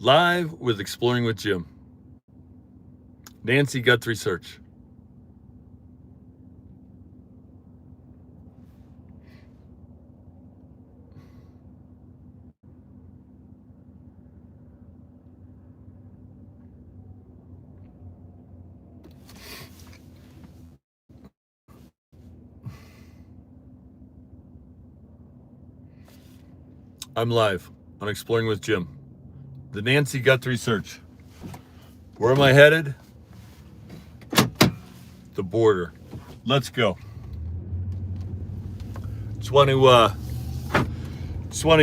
Live with Exploring with Jim. Nancy Guthrie search. I'm live on Exploring with Jim. The Nancy Guthrie search. Where am I headed? The border. Let's go. Just want to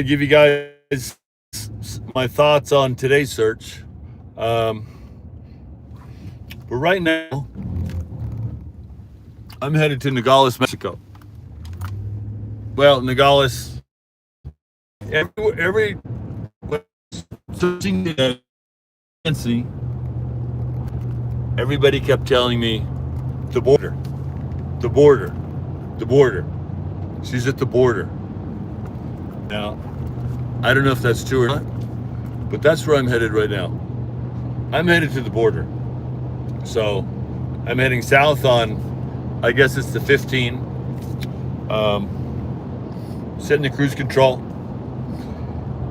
give you guys my thoughts on today's search. But right now, I'm headed to Nogales, Mexico. Well, Nogales. Every searching Nancy, everybody kept telling me the border, the border, the border. She's at the border. Now, I don't know if that's true or not, but that's where I'm headed right now. I'm headed to the border. So I'm heading south on, I guess it's the 15, setting the cruise control.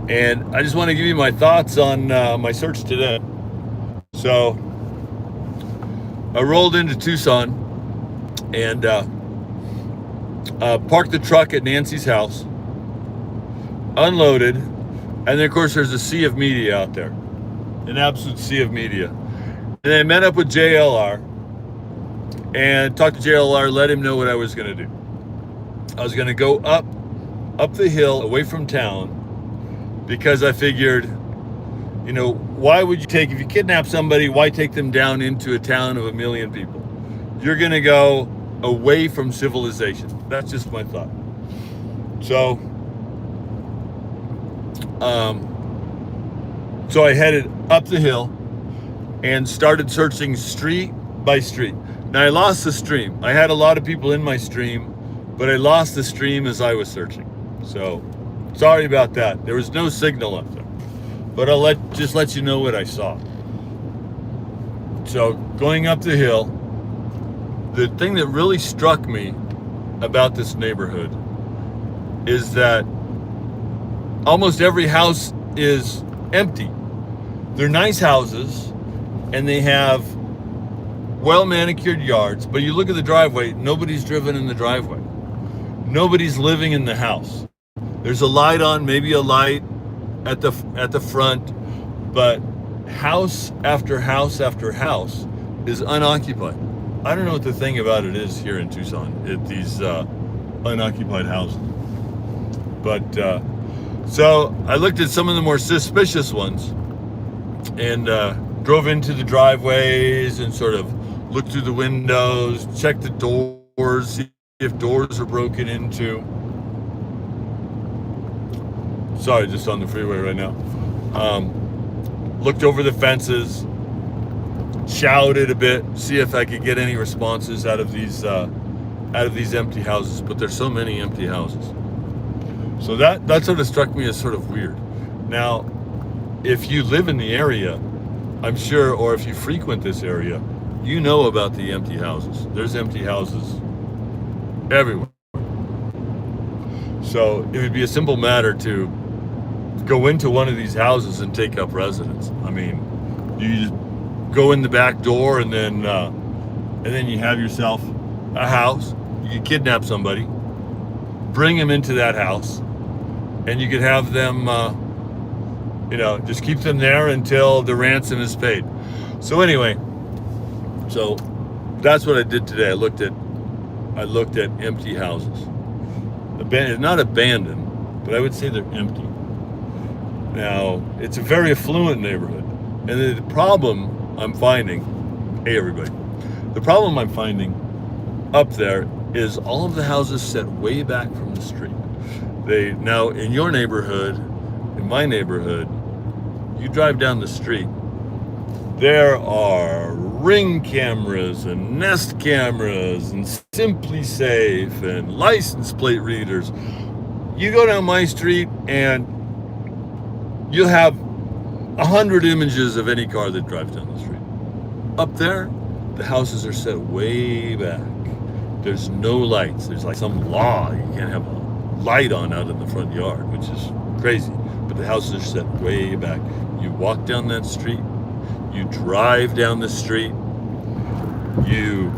And I just want to give you my thoughts on my search today. So I rolled into Tucson and parked the truck at Nancy's house, unloaded, and then of course there's a sea of media out there, an absolute sea of media. And I met up with JLR and talked to JLR, let him know what I was going to do. I was going to go up the hill away from town, because I figured, why would you if you kidnap somebody, why take them down into a town of 1 million people? You're going to go away from civilization. That's just my thought. So, so I headed up the hill and started searching street by street. Now I lost the stream. I had a lot of people in my stream, but I lost the stream as I was searching. So, sorry about that. There was no signal up there, but I'll just let you know what I saw. So going up the hill, the thing that really struck me about this neighborhood is that almost every house is empty. They're nice houses and they have well manicured yards, but you look at the driveway, nobody's driven in the driveway. Nobody's living in the house. There's a light on, maybe a light at the front, but house after house after house is unoccupied. I don't know what the thing about it is here in Tucson, at these unoccupied houses. But so I looked at some of the more suspicious ones and drove into the driveways and sort of looked through the windows, checked the doors, see if doors are broken into. Sorry, just on the freeway right now. Looked over the fences, shouted a bit, see if I could get any responses out of these empty houses. But there's so many empty houses. So that sort of struck me as sort of weird. Now, if you live in the area, I'm sure, or if you frequent this area, you know about the empty houses. There's empty houses everywhere. So it would be a simple matter to go into one of these houses and take up residence. I mean, you just go in the back door and then you have yourself a house. You could kidnap somebody, bring them into that house, and you could have them, just keep them there until the ransom is paid. So anyway, so that's what I did today. I looked at empty houses. Not abandoned, but I would say they're empty. Now, it's a very affluent neighborhood. And the problem I'm finding, hey everybody, the problem I'm finding up there is all of the houses set way back from the street. Now, in your neighborhood, in my neighborhood, you drive down the street, there are Ring cameras and Nest cameras and Simply Safe and license plate readers. You go down my street and you'll have 100 images of any car that drives down the street. Up there, the houses are set way back. There's no lights. There's like some law. You can't have a light on out in the front yard, which is crazy. But the houses are set way back. You walk down that street. You drive down the street. You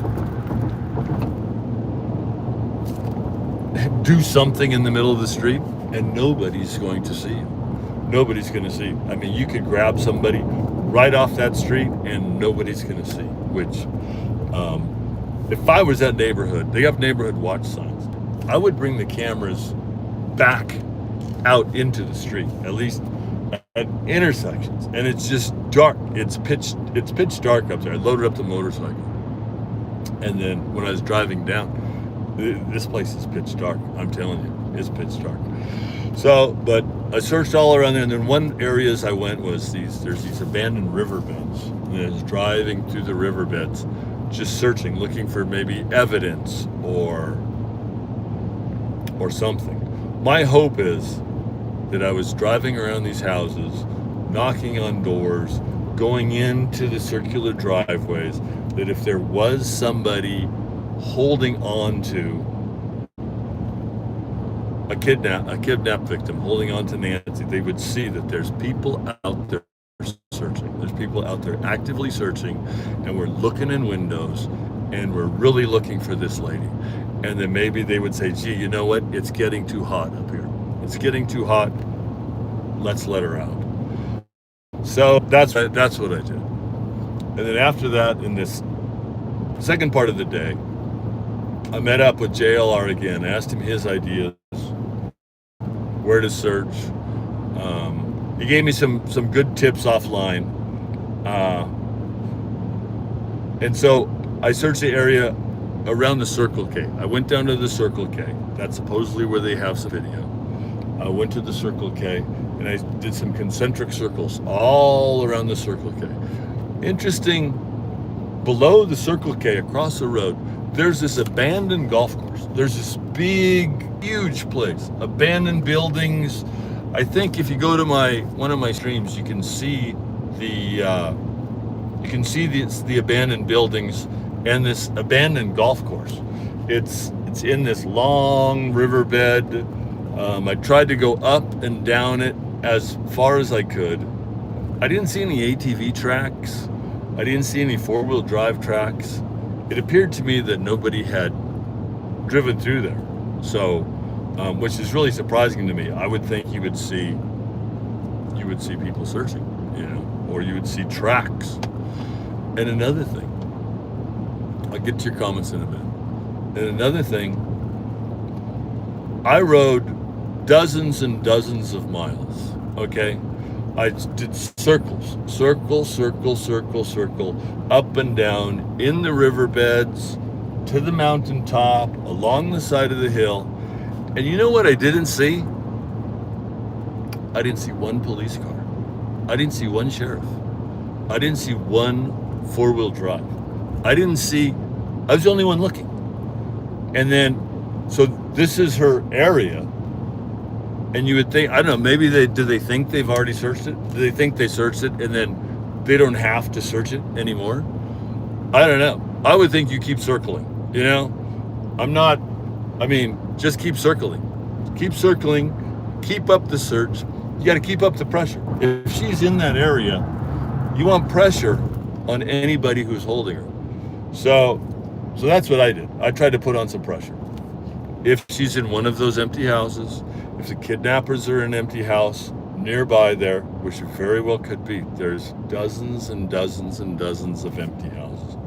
do something in the middle of the street, and nobody's going to see you. Nobody's going to see you. I mean, you could grab somebody right off that street, and nobody's going to see. Which, if I was that neighborhood, they have neighborhood watch signs. I would bring the cameras back out into the street, at least at intersections. And it's just dark. It's pitch dark up there. I loaded up the motorcycle, and then when I was driving down, this place is pitch dark. I'm telling you, it's pitch dark. So, but I searched all around there, and then one areas I went was there's these abandoned riverbeds. And I was driving through the riverbeds, just searching, looking for maybe evidence or something. My hope is that I was driving around these houses, knocking on doors, going into the circular driveways, that if there was somebody holding on to a kidnap victim, holding on to Nancy, they would see that there's people out there searching. There's people out there actively searching, and we're looking in windows, and we're really looking for this lady. And then maybe they would say, gee, you know what? It's getting too hot up here. It's getting too hot. Let's let her out. So that's what I did. And then after that, in this second part of the day, I met up with JLR again, asked him his ideas, where to search. He gave me some good tips offline. And so I searched the area around the Circle K. I went down to the Circle K. That's supposedly where they have some video. I went to the Circle K, and I did some concentric circles all around the Circle K. Interesting, below the Circle K, across the road, there's this abandoned golf course. There's this big, huge place, abandoned buildings. I think if you go to one of my streams, you can see the abandoned buildings and this abandoned golf course. It's in this long riverbed. I tried to go up and down it as far as I could. I didn't see any ATV tracks. I didn't see any four-wheel drive tracks. It appeared to me that nobody had driven through there. So, which is really surprising to me. I would think you would see people searching, or you would see tracks. And another thing, I'll get to your comments in a bit. And another thing, I rode dozens and dozens of miles, okay? I did circles, circle, up and down, in the riverbeds, to the mountaintop, along the side of the hill. And you know what I didn't see? I didn't see one police car. I didn't see one sheriff. I didn't see one four-wheel drive. I was the only one looking. And then, so this is her area. And you would think, I don't know, maybe do they think they've already searched it? Do they think they searched it and then they don't have to search it anymore? I don't know. I would think you keep circling, just keep circling. Keep circling, keep up the search. You got to keep up the pressure. If she's in that area, you want pressure on anybody who's holding her. So that's what I did. I tried to put on some pressure. If she's in one of those empty houses, if the kidnappers are in an empty house nearby there, which it very well could be, there's dozens and dozens and dozens of empty houses.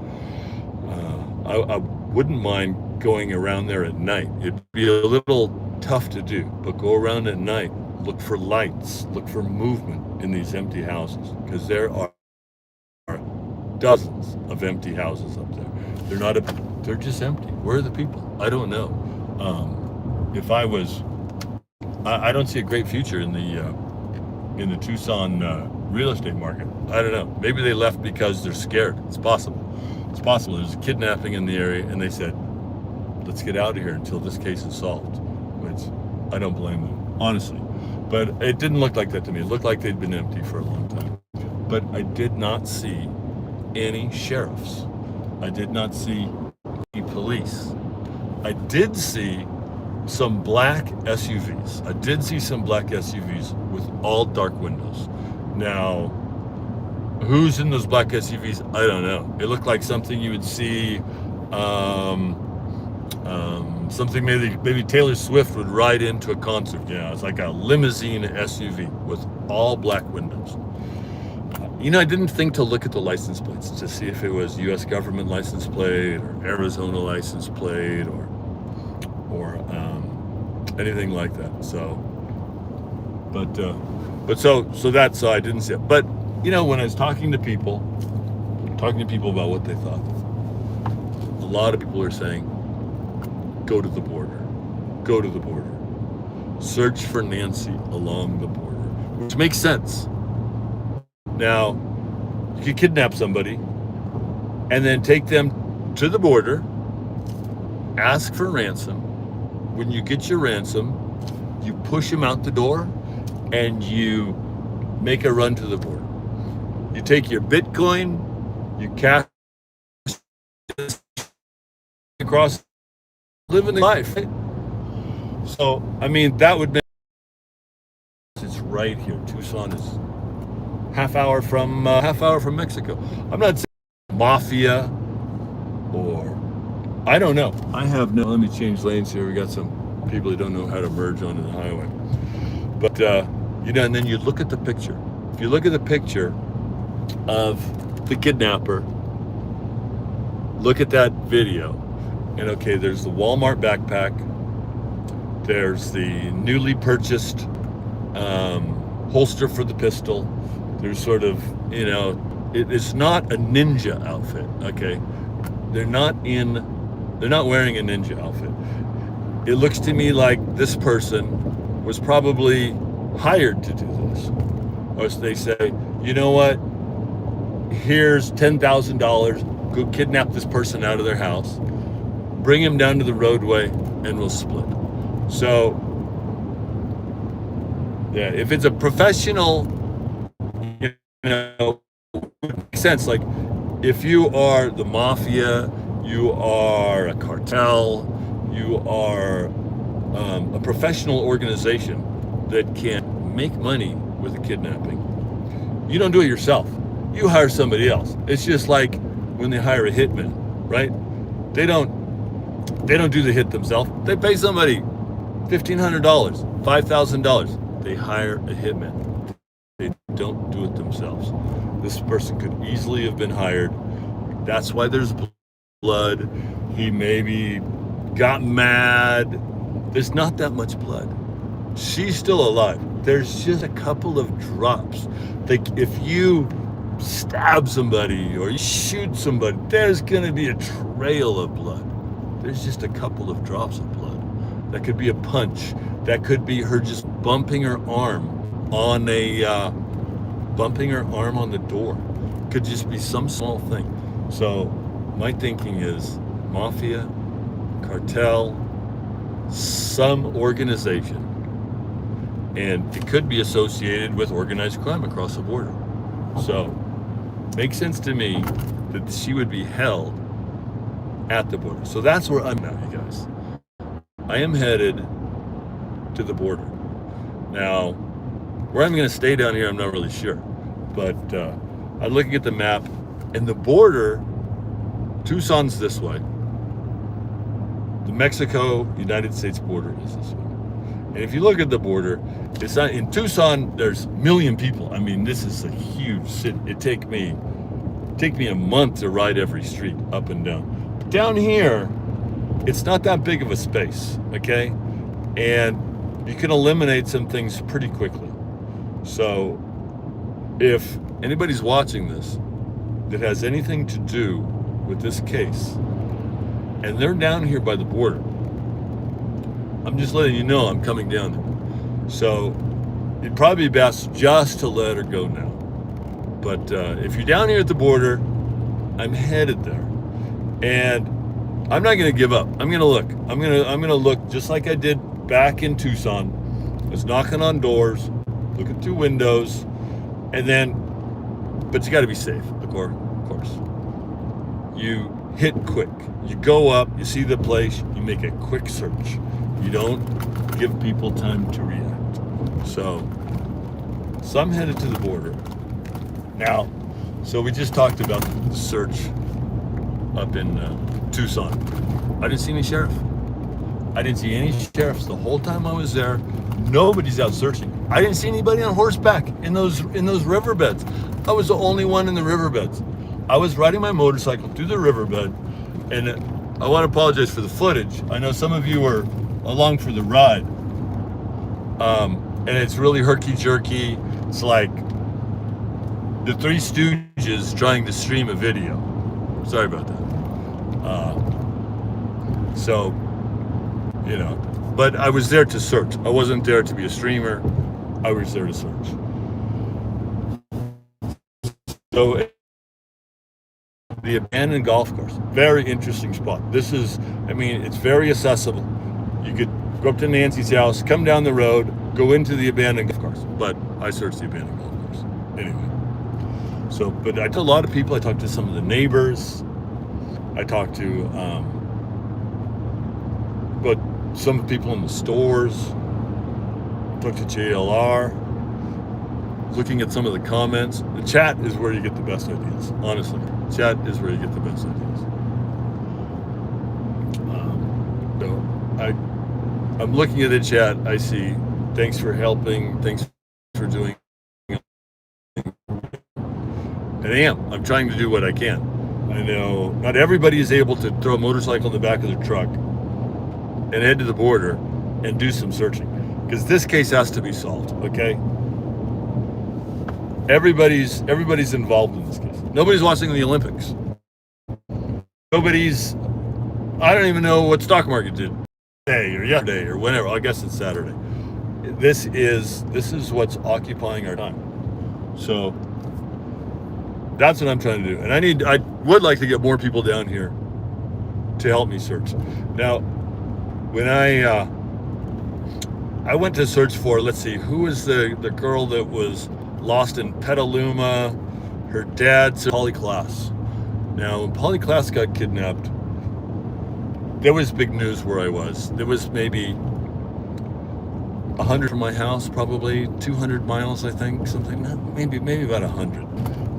I wouldn't mind going around there at night. It'd be a little tough to do, but go around at night, look for lights, look for movement in these empty houses, because there are dozens of empty houses up there. They're just empty. Where are the people? I don't know. I don't see a great future in the Tucson real estate market. I don't know. Maybe they left because they're scared. It's possible. There's a kidnapping in the area, and they said, let's get out of here until this case is solved, which I don't blame them, honestly. But it didn't look like that to me. It looked like they'd been empty for a long time. but I did not see any sheriffs. I did not see any police. I did see some black SUVs. I did see some black SUVs with all dark windows. Now, who's in those black SUVs? I don't know. It looked like something you would see, something maybe Taylor Swift would ride into a concert. Yeah, it's like a limousine SUV with all black windows. I didn't think to look at the license plates to see if it was U.S. government license plate or Arizona license plate or anything like that. So, so I didn't see it. But when I was talking to people about what they thought, a lot of people are saying, go to the border, search for Nancy along the border, which makes sense. Now, you could kidnap somebody and then take them to the border, ask for ransom. When you get your ransom, you push them out the door and you make a run to the border. You take your Bitcoin, you cash across, living the life. Right? So, that would make it's right here. Tucson is half hour from Mexico. I'm not saying mafia or I don't know. Let me change lanes here. We got some people who don't know how to merge onto the highway. But and then you look at the picture. If you look at the picture of the kidnapper, look at that video, and okay, there's the Walmart backpack. There's the newly purchased holster for the pistol. There's sort of, it's not a ninja outfit, okay? They're not wearing a ninja outfit. It looks to me like this person was probably hired to do this. Or they say, you know what? Here's $10,000. Go kidnap this person out of their house. Bring him down to the roadway and we'll split. So, yeah, if it's a professional, it makes sense. Like, if you are the mafia, you are a cartel, you are a professional organization that can make money with a kidnapping, you don't do it yourself. You hire somebody else. It's just like when they hire a hitman, right? They don't do the hit themselves. They pay somebody $1,500, $5,000. They hire a hitman. They don't do it themselves. This person could easily have been hired. That's why there's blood. He maybe got mad. There's not that much blood. She's still alive. There's just a couple of drops. Like if you stab somebody or you shoot somebody, there's gonna be a trail of blood. There's just a couple of drops of blood. That could be a punch. That could be her just bumping her arm on the door. Could just be some small thing. So my thinking is mafia, cartel, some organization, and it could be associated with organized crime across the border. So makes sense to me that she would be held at the border. So that's where I'm now, you guys. I am headed to the border. Now, where I'm going to stay down here, I'm not really sure. But I'm looking at the map, and the border, Tucson's this way. The Mexico-United States border is this way. And if you look at the border, it's not in Tucson. There's 1 million people. I mean, this is a huge city. It'd take me a month to ride every street up and down. But down here, it's not that big of a space, okay? And you can eliminate some things pretty quickly. So if anybody's watching this that has anything to do with this case, and they're down here by the border, I'm just letting you know I'm coming down there. So it'd probably be best just to let her go now. But if you're down here at the border, I'm headed there. And I'm not going to give up. I'm going to look. I'm going to look just like I did back in Tucson. I was knocking on doors, looking through windows, and then but you got to be safe, of course. You hit quick. You go up, you see the place, you make a quick search. You don't give people time to react. So I'm headed to the border. Now, so we just talked about the search up in Tucson. I didn't see any sheriff. I didn't see any sheriffs the whole time I was there. Nobody's out searching. I didn't see anybody on horseback in those riverbeds. I was the only one in the riverbeds. I was riding my motorcycle through the riverbed, and I want to apologize for the footage. I know some of you were along for the ride, and it's really herky-jerky. It's like the Three Stooges trying to stream a video. Sorry about that. So, you know, but I was there to search. I wasn't there to be a streamer. I was there to search. So the abandoned golf course, very interesting spot. This is, I mean, it's very accessible. You could go up to Nancy's house, come down the road, go into the abandoned golf course. But I searched the abandoned golf course anyway. So, but I told a lot of people. I talked to some of the neighbors. I talked to, but some people in the stores. Talked to JLR. Looking at some of the comments. The chat is where you get the best ideas. Honestly, chat is where you get the best ideas. So I'm looking at the chat. I see. Thanks for helping. Thanks for doing. And I'm trying to do what I can. I know not everybody is able to throw a motorcycle in the back of their truck and head to the border and do some searching, because this case has to be solved. Okay. Everybody's involved in this case. Nobody's watching the Olympics. Nobody's. I don't even know what stock market did today or yesterday or whenever. I guess it's Saturday. This is what's occupying our time. So that's what I'm trying to do. And I would like to get more people down here to help me search. Now, when I went to search for, let's see, who was the girl that was lost in Petaluma? Her dad's Polly Klaas. Now, when Polly Klaas got kidnapped, there was big news where I was. There was maybe 100 from my house, probably 200 miles, I think, something, maybe about 100.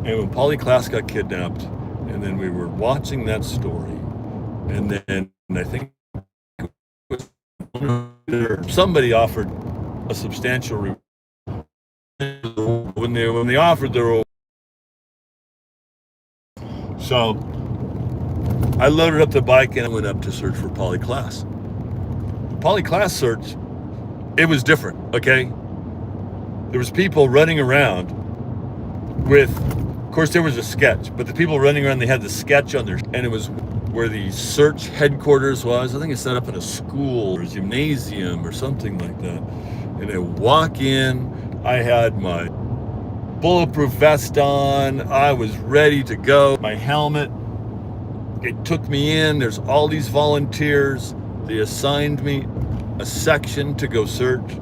And when Polly Klaas got kidnapped, and then we were watching that story, and then I think it was somebody offered a substantial reward. When they offered the reward. So I loaded up the bike and I went up to search for Polly Klaas. The Polly Klaas search, it was different, okay? There was people running around with, of course there was a sketch, but the people running around, they had the sketch on their, and it was where the search headquarters was. I think it's set up in a school or a gymnasium or something like that. And I walk in, I had my bulletproof vest on, I was ready to go, my helmet. It took me in, there's all these volunteers. They assigned me a section to go search.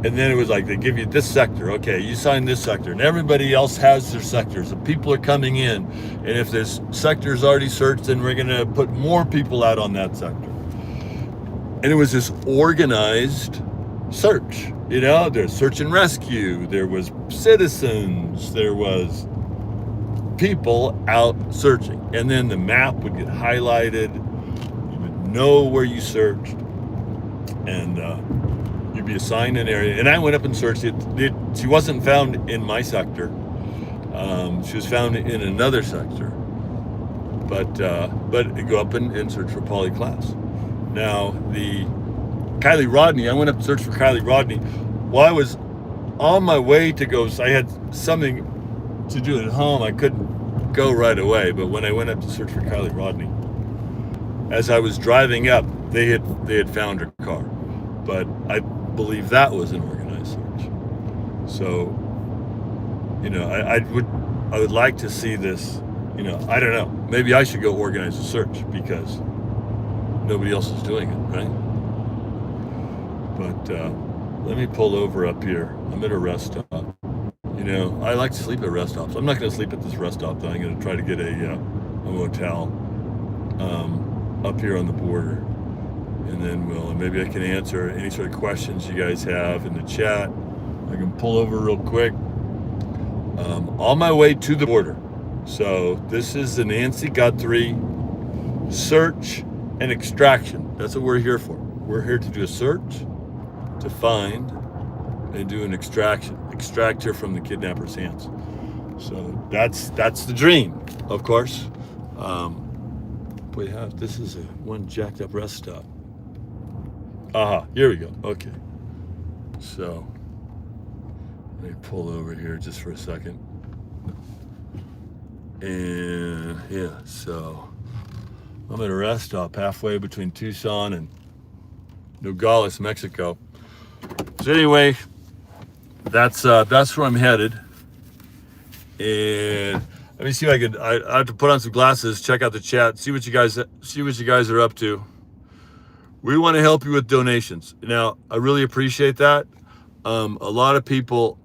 And then it was like, they give you this sector. Okay, you sign this sector. And everybody else has their sectors. The people are coming in. And if this sector is already searched, then we're going to put more people out on that sector. And it was this organized search. You know, there's search and rescue. There was citizens. There was people out searching. And then the map would get highlighted. You would know where you searched. And you'd be assigned an area. And I went up and searched it. She wasn't found in my sector. She was found in another sector. But go up and search for Polly Klaas. Now, the Kylie Rodney, I went up and searched for Kylie Rodney. While I was on my way to go, I had something to do at home. I couldn't go right away. But when I went up to search for Kylie Rodney, as I was driving up, they had found her car. But I believe that was an organized search. So, you know, I would like to see this. You know, I don't know. Maybe I should go organize a search because nobody else is doing it, right? But let me pull over up here. I'm at a rest stop. You know, I like to sleep at rest stops. I'm not going to sleep at this rest stop, though. I'm going to try to get a motel up here on the border. And then maybe I can answer any sort of questions you guys have in the chat. I can pull over real quick. On my way to the border. So this is the Nancy Guthrie search and extraction. That's what we're here for. We're here to do a search, to find, and do an extraction. Extract her from the kidnapper's hands. So that's the dream, of course. This is one jacked up rest stop. Here we go. Okay. So let me pull over here just for a second. And yeah, so I'm at a rest stop halfway between Tucson and Nogales, Mexico. So anyway, that's where I'm headed. And let me see if I could. I have to put on some glasses, check out the chat, see what you guys are up to. We want to help you with donations. Now, I really appreciate that. A lot of people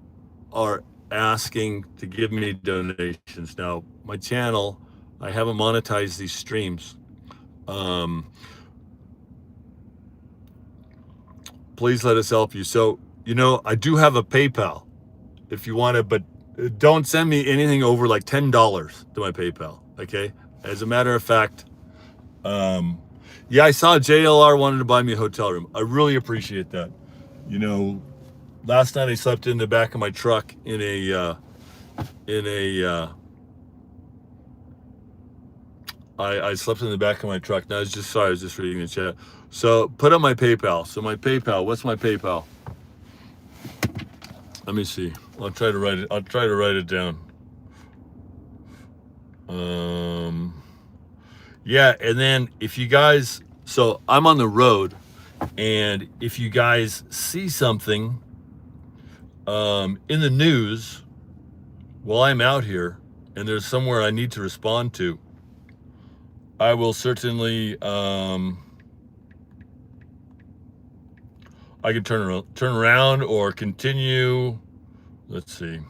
are asking to give me donations. Now, my channel, I haven't monetized these streams. Please let us help you. So, I do have a PayPal if you want to, but don't send me anything over like $10 to my PayPal, okay? As a matter of fact, I saw JLR wanted to buy me a hotel room. I really appreciate that. Last night I slept in the back of my truck I slept in the back of my truck. Now I was just reading the chat. So put up my PayPal. So my PayPal, what's my PayPal? Let me see. I'll try to write it down. Yeah, and then if you guys, so I'm on the road, and if you guys see something in the news while I'm out here, and there's somewhere I need to respond to, I will certainly, I can turn around or continue. Let's see.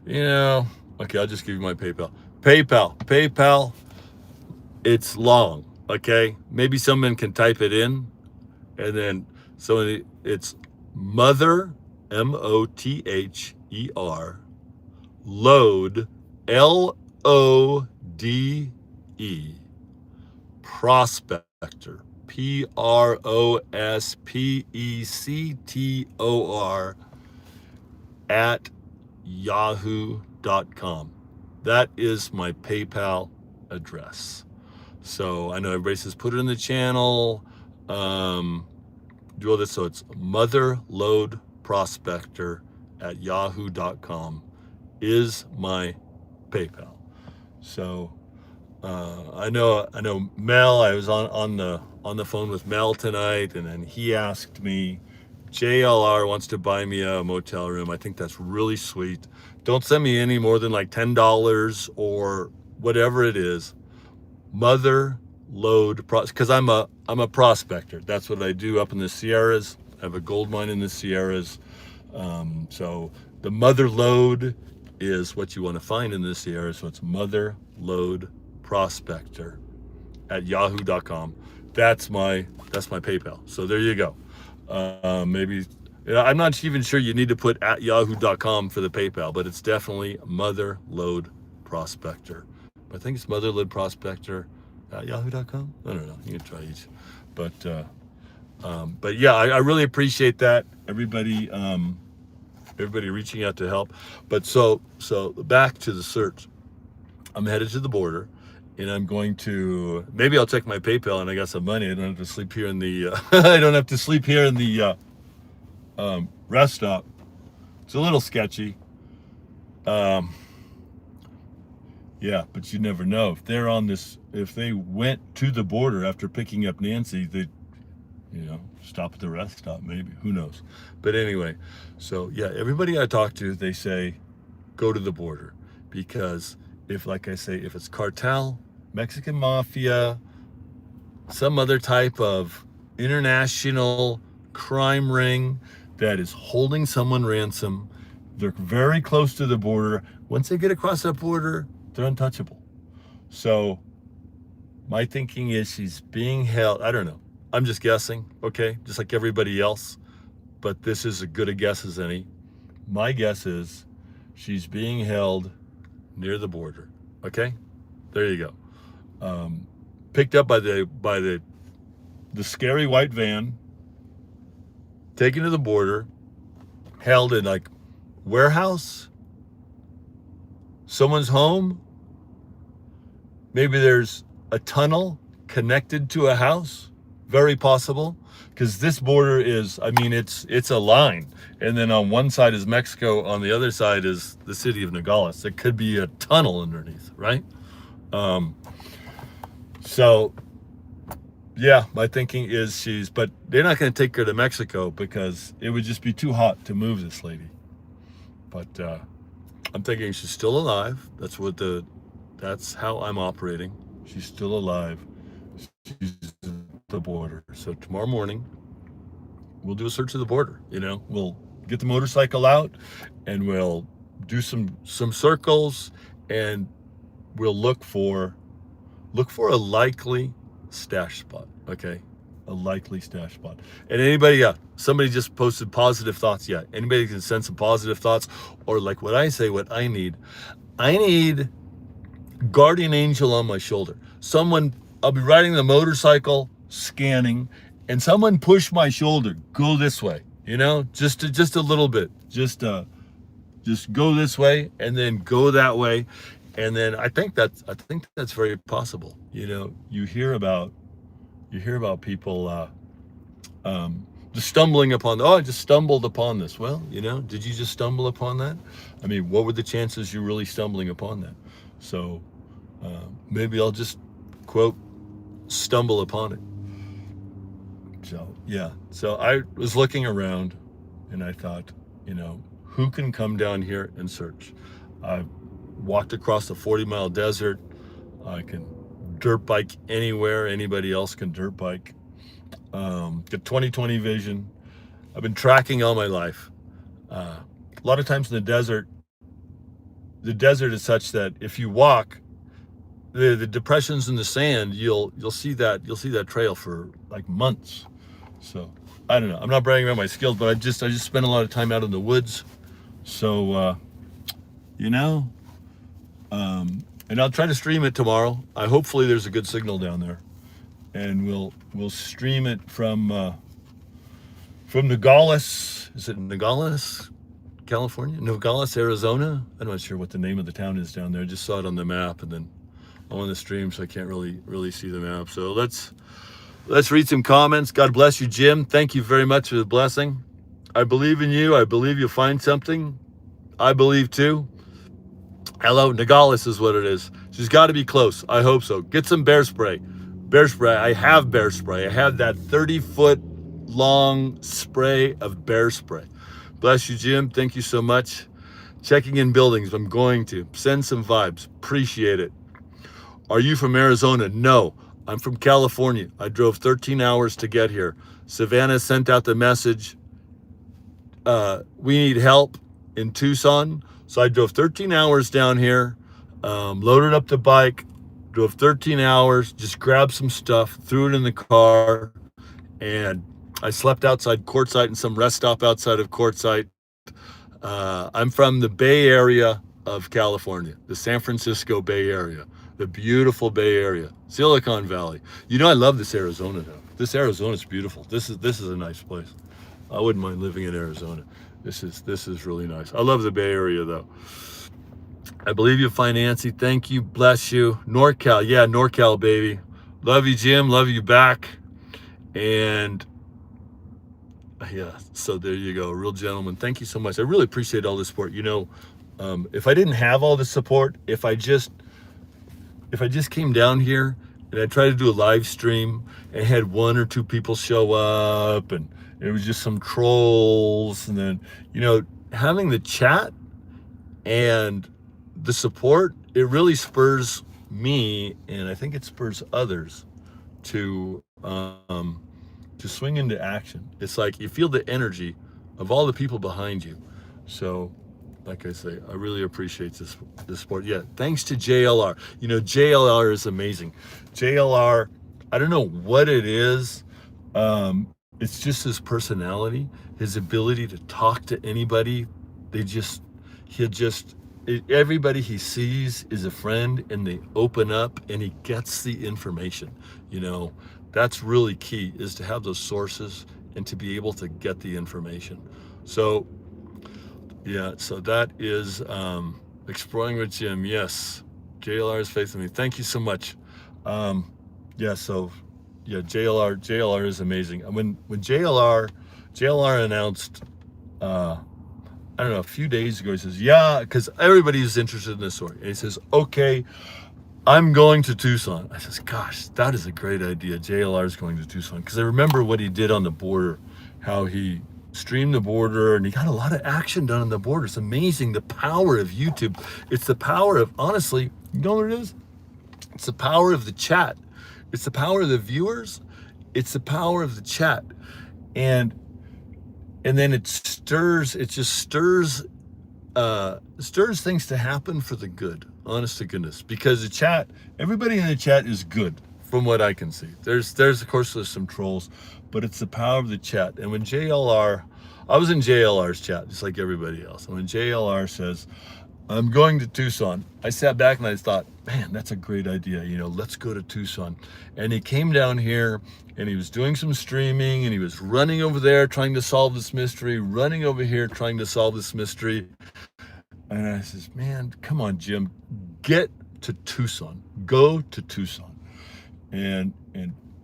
Okay, I'll just give you my PayPal. PayPal, it's long, okay? Maybe someone can type it in, and then it's Mother, MOTHER, load, LODE, prospector, PROSPECTOR, at yahoo.com. That is my PayPal address. So I know everybody says put it in the channel, do all this. So it's motherloadprospector at yahoo.com is my PayPal. So I know Mel, I was on the phone with Mel tonight, and then he asked me, JLR wants to buy me a motel room. I think that's really sweet. Don't send me any more than like $10 or whatever it is. Because I'm a prospector. That's what I do up in the Sierras. I have a gold mine in the Sierras. So the mother lode is what you want to find in the Sierras. So it's mother lode prospector at yahoo.com. That's my PayPal. So there you go. Maybe, I'm not even sure you need to put at yahoo.com for the PayPal, but it's definitely mother lode prospector. I think it's mother lode prospector at yahoo.com. I don't know. You can try each, but yeah, I really appreciate that. Everybody reaching out to help. But so back to the search. I'm headed to the border, and I'm going to, maybe I'll check my PayPal and I got some money. I don't have to sleep here in the rest stop. It's a little sketchy. Yeah, but you never know. If they went to the border after picking up Nancy, they, stop at the rest stop, maybe, who knows? But anyway, so yeah, everybody I talk to, they say, go to the border, because if it's cartel, Mexican mafia, some other type of international crime ring that is holding someone ransom. They're very close to the border. Once they get across that border, they're untouchable. So my thinking is she's being held. I don't know. I'm just guessing, okay? Just like everybody else. But this is as good a guess as any. My guess is she's being held near the border. Okay? There you go. Picked up by the scary white van, taken to the border, held in like warehouse, someone's home. Maybe there's a tunnel connected to a house. Very possible, because this border is, I mean, it's a line, and then on one side is Mexico, on the other side is the city of Nogales. It could be a tunnel underneath, right? So yeah, my thinking is but they're not going to take her to Mexico because it would just be too hot to move this lady. But I'm thinking she's still alive. That's how I'm operating. She's still alive. She's at the border. So tomorrow morning, we'll do a search of the border. We'll get the motorcycle out and we'll do some circles, and we'll look for a likely stash spot. Okay, a likely stash spot. And anybody, somebody just posted positive thoughts. Yeah, anybody can send some positive thoughts, or like what I say, what I need guardian angel on my shoulder. I'll be riding the motorcycle, scanning, and someone push my shoulder, go this way, just a little bit, just go this way and then go that way. And then I think that's very possible. You hear about people just stumbling upon, I just stumbled upon this. Well, did you just stumble upon that? I mean, what were the chances you really stumbling upon that? So maybe I'll just quote stumble upon it. So yeah, so I was looking around and I thought, who can come down here and search? I walked across the 40-mile desert. I can dirt bike anywhere. Anybody else can dirt bike. Get 20/20 vision. I've been tracking all my life. A lot of times in the desert is such that if you walk, the depressions in the sand, you'll see that trail for like months. So I don't know. I'm not bragging about my skills, but I just spent a lot of time out in the woods. So and I'll try to stream it tomorrow. Hopefully there's a good signal down there, and we'll stream it from Nogales. Is it Nogales, California? Nogales, Arizona? I'm not sure what the name of the town is down there. I just saw it on the map, and then I'm on the stream, so I can't really see the map. So let's read some comments. God bless you, Jim. Thank you very much for the blessing. I believe in you. I believe you'll find something. I believe too. Hello, Nogales is what it is. She's got to be close. I hope so. Get some bear spray. Bear spray. I have bear spray. I have that 30-foot long spray of bear spray. Bless you, Jim. Thank you so much. Checking in buildings. I'm going to send some vibes. Appreciate it. Are you from Arizona? No, I'm from California. I drove 13 hours to get here. Savannah sent out the message. We need help in Tucson. So I drove 13 hours down here, loaded up the bike, drove 13 hours, just grabbed some stuff, threw it in the car, and I slept outside Quartzsite in some rest stop outside of Quartzsite. I'm from the Bay Area of California, the San Francisco Bay Area, the beautiful Bay Area, Silicon Valley. I love this Arizona though. This Arizona is beautiful. This is a nice place. I wouldn't mind living in Arizona. This is really nice. I love the Bay Area though. I believe you find Nancy. Thank you. Bless you. NorCal. Yeah, NorCal, baby. Love you, Jim. Love you back. And yeah, so there you go. Real gentleman. Thank you so much. I really appreciate all the support. If I didn't have all the support, if I just came down here and I tried to do a live stream and had one or two people show up and it was just some trolls, and then, having the chat and the support, it really spurs me, and I think it spurs others to swing into action. It's like you feel the energy of all the people behind you. So, like I say, I really appreciate this sport. Yeah, thanks to JLR. You know, JLR is amazing. JLR, I don't know what it is. It's just his personality, his ability to talk to anybody. Everybody he sees is a friend, and they open up, and he gets the information. You know, that's really key, is to have those sources and to be able to get the information. So yeah, so that is Exploring with Jim. Yes, JLR's faith in me. Thank you so much. Yeah, so yeah, JLR is amazing. When JLR announced, I don't know, a few days ago, he says, yeah, because everybody's interested in this story. And he says, okay, I'm going to Tucson. I says, gosh, that is a great idea. JLR is going to Tucson. Because I remember what he did on the border, how he streamed the border, and he got a lot of action done on the border. It's amazing, the power of YouTube. It's the power of, honestly, you know what it is? It's the power of the chat. It's the power of the viewers. It's the power of the chat. And then it just stirs things to happen for the good, honest to goodness. Because the chat, everybody in the chat is good from what I can see. There's of course there's some trolls, but it's the power of the chat. And when I was in JLR's chat, just like everybody else. And when JLR says, I'm going to Tucson, I sat back and I thought, man, that's a great idea. You know, let's go to Tucson. And he came down here and he was doing some streaming, and he was running over there trying to solve this mystery, running over here trying to solve this mystery. And I says, man, come on, Jim, get to Tucson, go to Tucson. And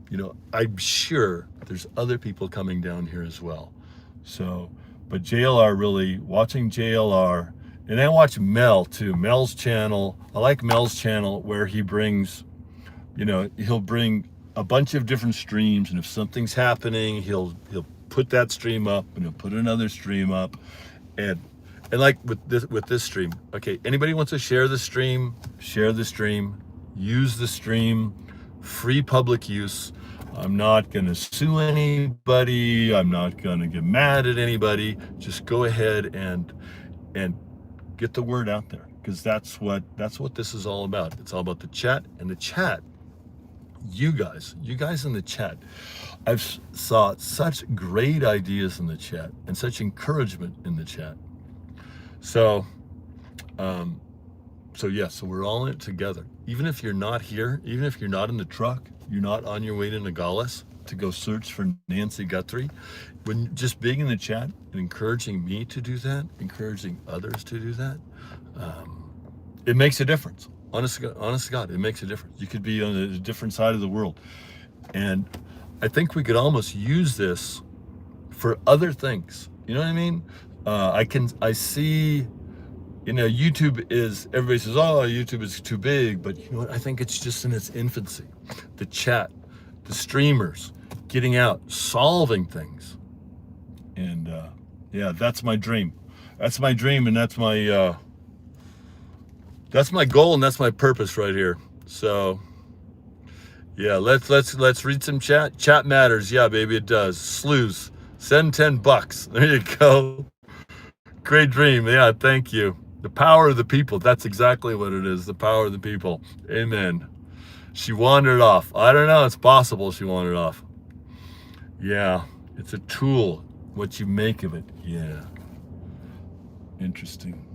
you know, I'm sure there's other people coming down here as well. So, but JLR, really, watching JLR, and I watch Mel too, Mel's channel. I like Mel's channel where he brings, you know, he'll bring a bunch of different streams, and if something's happening, he'll put that stream up, and he'll put another stream up. And like with this stream, okay, anybody wants to share the stream, use the stream, free public use. I'm not going to sue anybody. I'm not going to get mad at anybody. Just go ahead and get the word out there, because that's what this is all about. It's all about the chat, and the chat. You guys in the chat. I've saw such great ideas in the chat and such encouragement in the chat. So so we're all in it together. Even if you're not here, even if you're not in the truck, you're not on your way to Nogales to go search for Nancy Guthrie, when just being in the chat and encouraging me to do that, encouraging others to do that, it makes a difference. Honest to God, it makes a difference. You could be on a different side of the world. And I think we could almost use this for other things. You know what I mean? I see, you know, YouTube is, everybody says, oh, YouTube is too big, but you know what? I think it's just in its infancy. The chat, the streamers, getting out, solving things. And yeah, that's my dream. That's my dream, and that's my goal, and that's my purpose right here. So yeah, let's read some chat. Chat matters. Yeah, baby, it does. Slews, send $10. There you go. Great dream. Yeah, thank you. The power of the people. That's exactly what it is. The power of the people. Amen. She wandered off. I don't know. It's possible she wandered off. Yeah, it's a tool. What you make of it. Yeah. Interesting.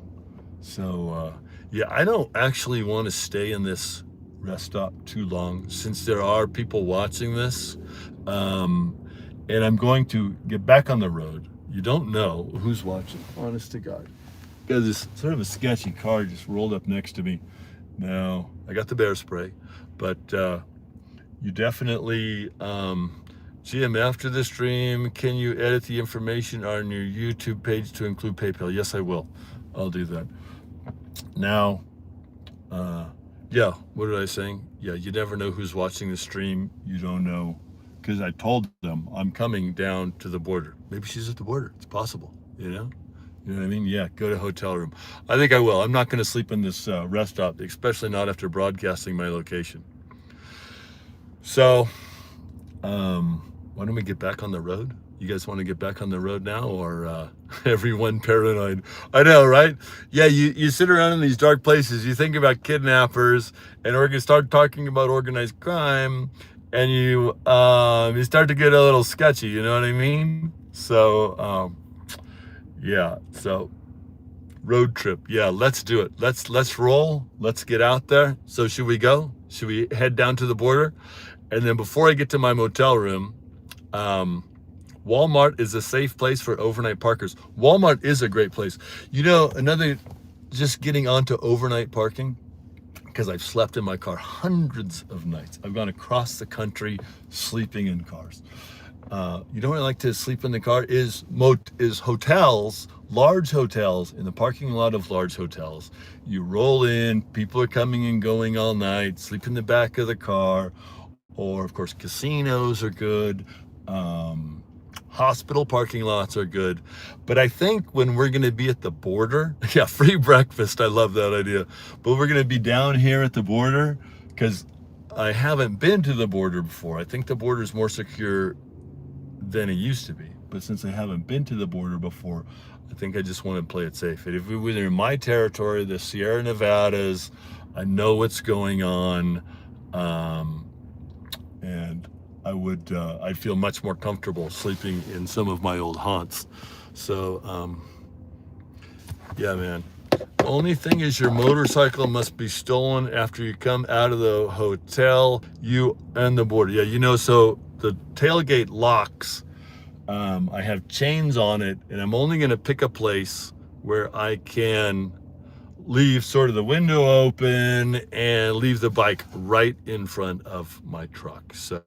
So, yeah, I don't actually want to stay in this rest stop too long, since there are people watching this. And I'm going to get back on the road. You don't know who's watching, honest to God. Because this sort of a sketchy car just rolled up next to me. Now, I got the bear spray, but you definitely, Jim, after the stream, can you edit the information on your YouTube page to include PayPal? Yes, I will. I'll do that. Now, yeah, what did I saying? Yeah, you never know who's watching the stream. You don't know, because I told them I'm coming down to the border. Maybe she's at the border. It's possible, you know? You know what I mean? Yeah, go to hotel room. I think I will. I'm not going to sleep in this rest stop, especially not after broadcasting my location. So, why don't we get back on the road? You guys want to get back on the road now, or everyone paranoid? I know, right? Yeah, you sit around in these dark places, you think about kidnappers, and we're gonna start talking about organized crime, and you start to get a little sketchy, you know what I mean? So yeah, so road trip, yeah, let's do it. Let's roll. Let's get out there. So should we go? Should we head down to the border? And then before I get to my motel room, Walmart is a safe place for overnight parkers. Walmart is a great place. You know, another, just getting onto overnight parking, because I've slept in my car hundreds of nights. I've gone across the country sleeping in cars. You know what I like to sleep in the car is hotels, large hotels, in the parking lot of large hotels. You roll in, people are coming and going all night, sleep in the back of the car, or of course casinos are good. Hospital parking lots are good. But I think when we're going to be at the border, yeah, free breakfast, I love that idea. But we're going to be down here at the border, because I haven't been to the border before. I think the border is more secure than it used to be. But since I haven't been to the border before, I think I just want to play it safe. And if we were in my territory, the Sierra Nevadas, I know what's going on. And I'd feel much more comfortable sleeping in some of my old haunts. So, yeah, man. The only thing is your motorcycle must be stolen after you come out of the hotel, you and the border. Yeah, you know, so the tailgate locks, I have chains on it, and I'm only going to pick a place where I can leave sort of the window open and leave the bike right in front of my truck. So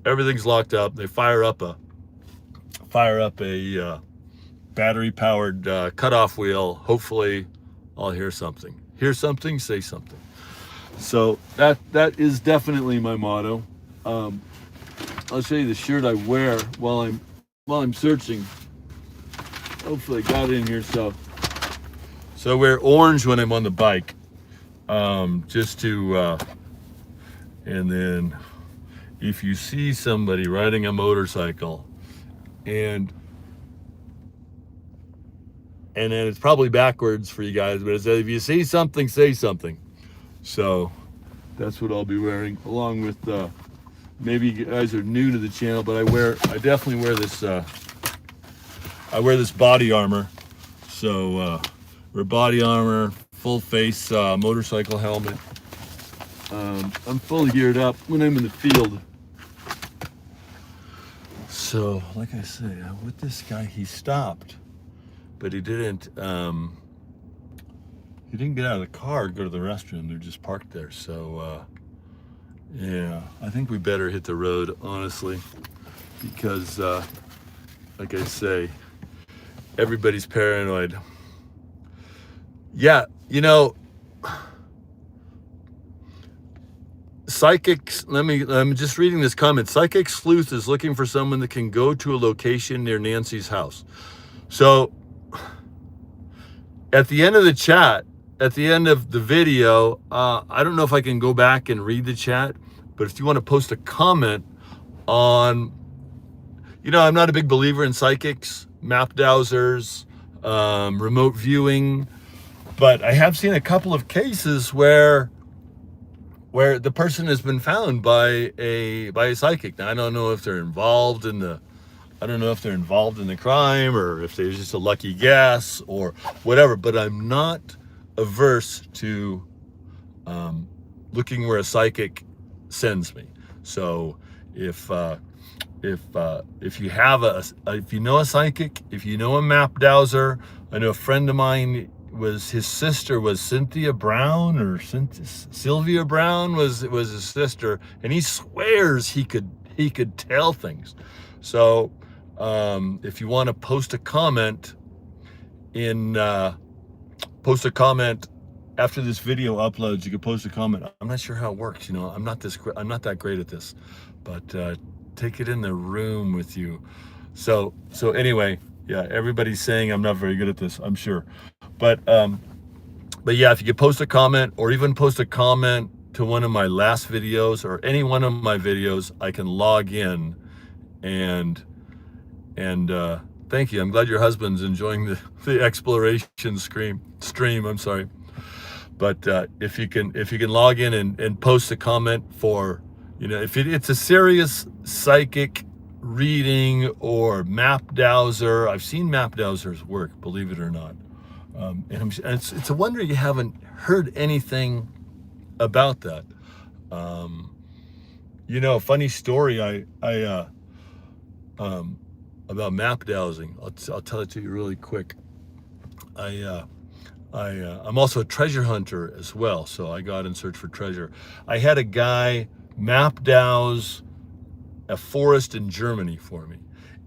everything's locked up. They fire up a battery powered cutoff wheel. Hopefully I'll hear something, say something. So that is definitely my motto. I'll show you the shirt I wear while I'm searching. Hopefully I got it in here. So I wear orange when I'm on the bike, just to, and then if you see somebody riding a motorcycle, and then it's probably backwards for you guys, but it says, if you see something, say something. So that's what I'll be wearing, along with, maybe you guys are new to the channel, but I definitely wear this, I wear this body armor. So, wear body armor, full face, motorcycle helmet. I'm fully geared up when I'm in the field. So, like I say, with this guy, he stopped, but he didn't get out of the car, go to the restroom. They're just parked there. So, yeah, I think we better hit the road, honestly, because, like I say, everybody's paranoid. Yeah, you know, psychics, I'm just reading this comment. Psychic Sleuth is looking for someone that can go to a location near Nancy's house. So at the end of the chat, at the end of the video, I don't know if I can go back and read the chat, but if you want to post a comment on, you know, I'm not a big believer in psychics, map dowsers, remote viewing, but I have seen a couple of cases where the person has been found by a psychic. Now, I don't know if they're involved in the crime, or if they're just a lucky guess or whatever, but I'm not averse to looking where a psychic sends me. So if you have if you know a psychic, if you know a map dowser, I know a friend of mine, his sister was Cynthia Brown, or Sylvia Brown was his sister, and he swears he could tell things. So if you want to post a comment after this video uploads, you can post a comment. I'm not sure how it works, you know, I'm not that great at this, but take it in the room with you. So anyway, yeah, everybody's saying I'm not very good at this, I'm sure. But yeah, if you could post a comment, or even post a comment to one of my last videos or any one of my videos, I can log in and thank you. I'm glad your husband's enjoying the exploration stream. I'm sorry. But if you can log in and post a comment for, if it's a serious psychic reading or map dowser. I've seen map dowsers work, believe it or not. And it's a wonder you haven't heard anything about that. Funny story. About map dowsing. I'll tell it to you really quick. I'm also a treasure hunter as well, so I go out and search for treasure. I had a guy map dowse a forest in Germany for me,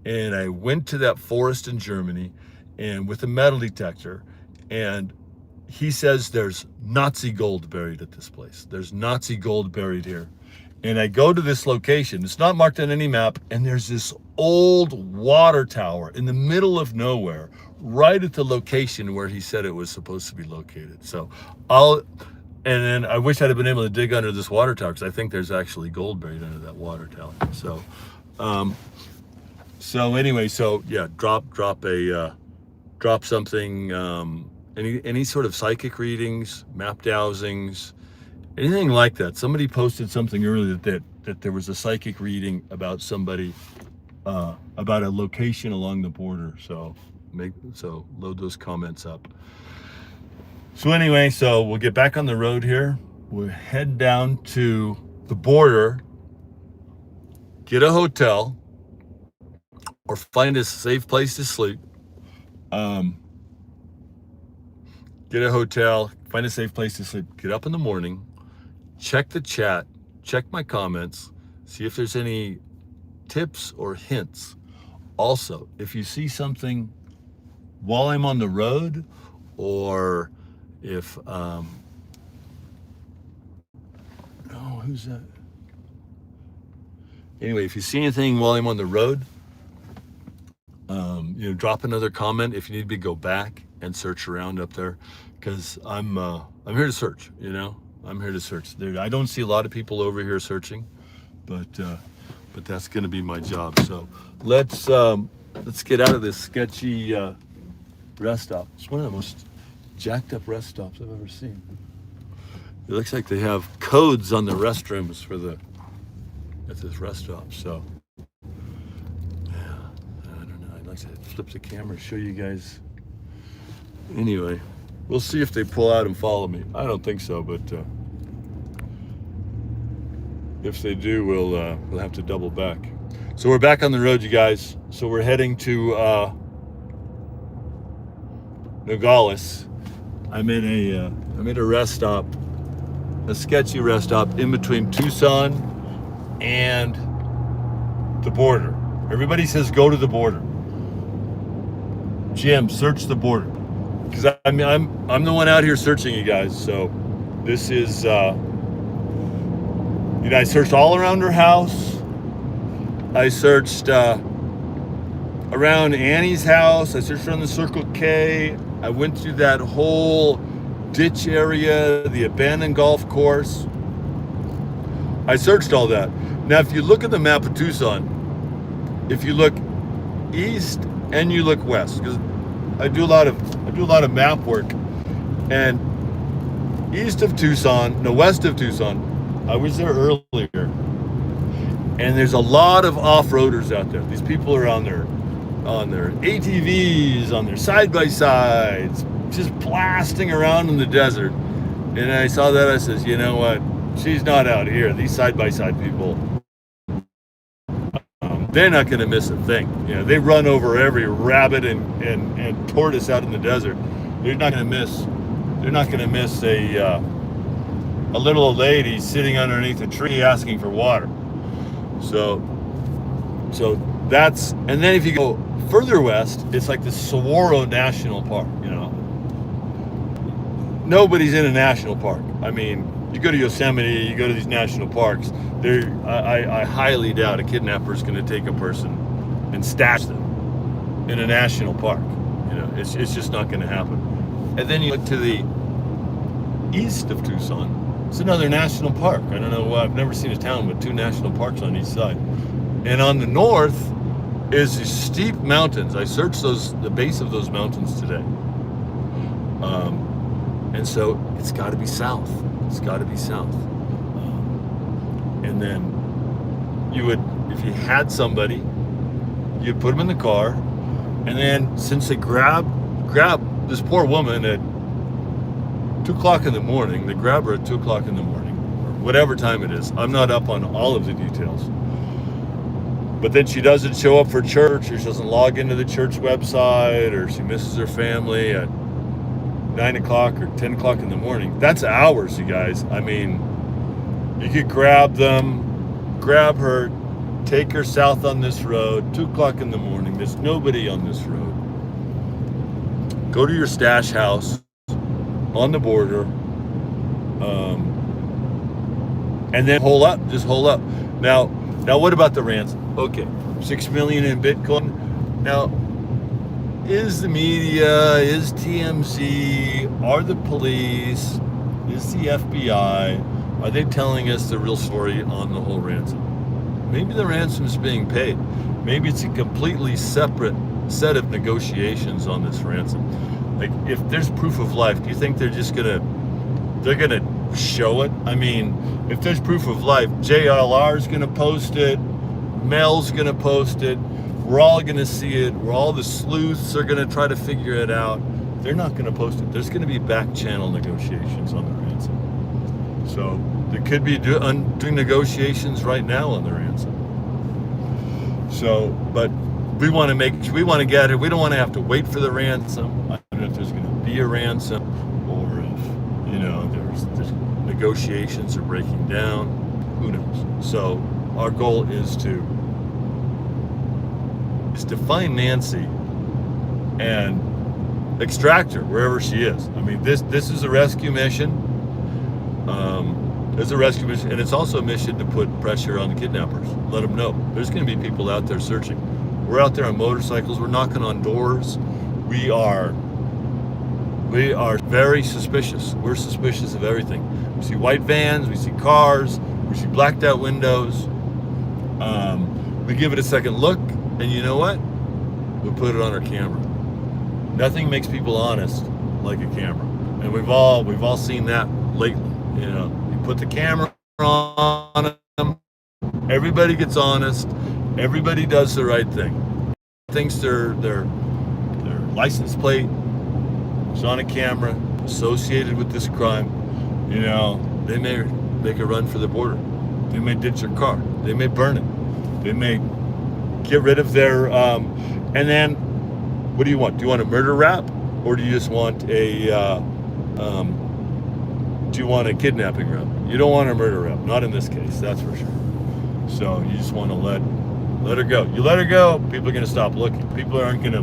and I went to that forest in Germany and with a metal detector, and he says there's Nazi gold buried at this place. There's Nazi gold buried here. And I go to this location. It's not marked on any map, and there's this old water tower in the middle of nowhere, right at the location where he said it was supposed to be located. So and then I wish I'd have been able to dig under this water tower, because I think there's actually gold buried under that water tower. So anyway, yeah, drop something, any sort of psychic readings, map dowsings, anything like that. Somebody posted something earlier that there was a psychic reading about somebody, about a location along the border. So load those comments up. So anyway, so we'll get back on the road here. We'll head down to the border, get a hotel, or find a safe place to sleep. Get a hotel, find a safe place to sleep, get up in the morning, check the chat, check my comments, see if there's any tips or hints. Also, if you see something while I'm on the road, or if, who's that? Anyway, if you see anything while I'm on the road, drop another comment. If you need me to go back and search around up there, because I'm here to search. I'm here to search. I don't see a lot of people over here searching, but that's going to be my job. So let's get out of this sketchy rest stop. It's one of the most jacked up rest stops I've ever seen. It looks like they have codes on the restrooms at this rest stop. So yeah, I don't know. I'd like to flip the camera, show you guys. Anyway, we'll see if they pull out and follow me. I don't think so, but if they do, we'll have to double back. So we're back on the road, you guys. So we're heading to Nogales. I'm in a rest stop, a sketchy rest stop in between Tucson and the border. Everybody says go to the border. Jim, search the border, because I'm the one out here searching, you guys. So this is I searched all around her house. I searched around Annie's house. I searched around the Circle K. I went through that whole ditch area, the abandoned golf course. I searched all that. Now, if you look at the map of Tucson, if you look east and you look west, because I do a lot of map work, and west of Tucson, I was there earlier, and there's a lot of off-roaders out there. These people are on their ATVs, on their side-by-sides, just blasting around in the desert. And I saw that, I says, you know what? She's not out here. These side-by-side people, they're not going to miss a thing. They run over every rabbit and tortoise out in the desert. They're not going to miss a little old lady sitting underneath a tree asking for water. So that's, and then if you go further west, it's like the Saguaro National Park. Nobody's in a national park. I mean, you go to Yosemite, you go to these national parks, I highly doubt a kidnapper is going to take a person and stash them in a national park. It's just not going to happen. And then you look to the east of Tucson, It's another national park. I don't know. I've never seen a town with 2 national parks on each side. And on the north is these steep mountains. I searched the base of those mountains today. And so it's got to be south. It's got to be south. And then you would, if you had somebody, you'd put them in the car, and then since they grab this poor woman at 2 o'clock in the morning, they grab her at 2 o'clock in the morning, or whatever time it is. I'm not up on all of the details. But then she doesn't show up for church, or she doesn't log into the church website, or she misses her family at 9 o'clock or 10 o'clock in the morning. That's hours, you guys. I mean, you could grab her, take her south on this road, 2 o'clock in the morning. There's nobody on this road. Go to your stash house on the border, and then just hole up. Now what about the ransom? Okay, 6 million in Bitcoin. Now, is the media, is TMZ, are the police, is the FBI, are they telling us the real story on the whole ransom? Maybe the ransom is being paid. Maybe it's a completely separate set of negotiations on this ransom. Like, if there's proof of life, do you think they're gonna show it? I mean, if there's proof of life, JLR's gonna post it, Mel's gonna post it, we're all gonna see it, all the sleuths are gonna try to figure it out. They're not gonna post it. There's gonna be back channel negotiations on the ransom. So they could be doing negotiations right now on the ransom. So, but we want to get it. We don't want to have to wait for the ransom. I don't know if there's going to be a ransom, or if, there's negotiations are breaking down. Who knows? So our goal is to find Nancy and extract her wherever she is. I mean, this is a rescue mission. It's a rescue mission, and it's also a mission to put pressure on the kidnappers. Let them know there's going to be people out there searching. We're out there on motorcycles. We're knocking on doors. We are very suspicious. We're suspicious of everything. We see white vans. We see cars. We see blacked out windows. We give it a second look, and you know what? We put it on our camera. Nothing makes people honest like a camera, and we've all seen that lately. You put the camera on them. Everybody gets honest. Everybody does the right thing. Thinks their license plate is on a camera associated with this crime. They may make a run for the border. They may ditch their car. They may burn it. They may get rid of their. And then, what do you want? Do you want a murder rap, or do you just want a? Do you want a kidnapping rap? You don't want a murder rap. Not in this case. That's for sure. So you just want to let her go. You let her go, people are going to stop looking. People aren't going to,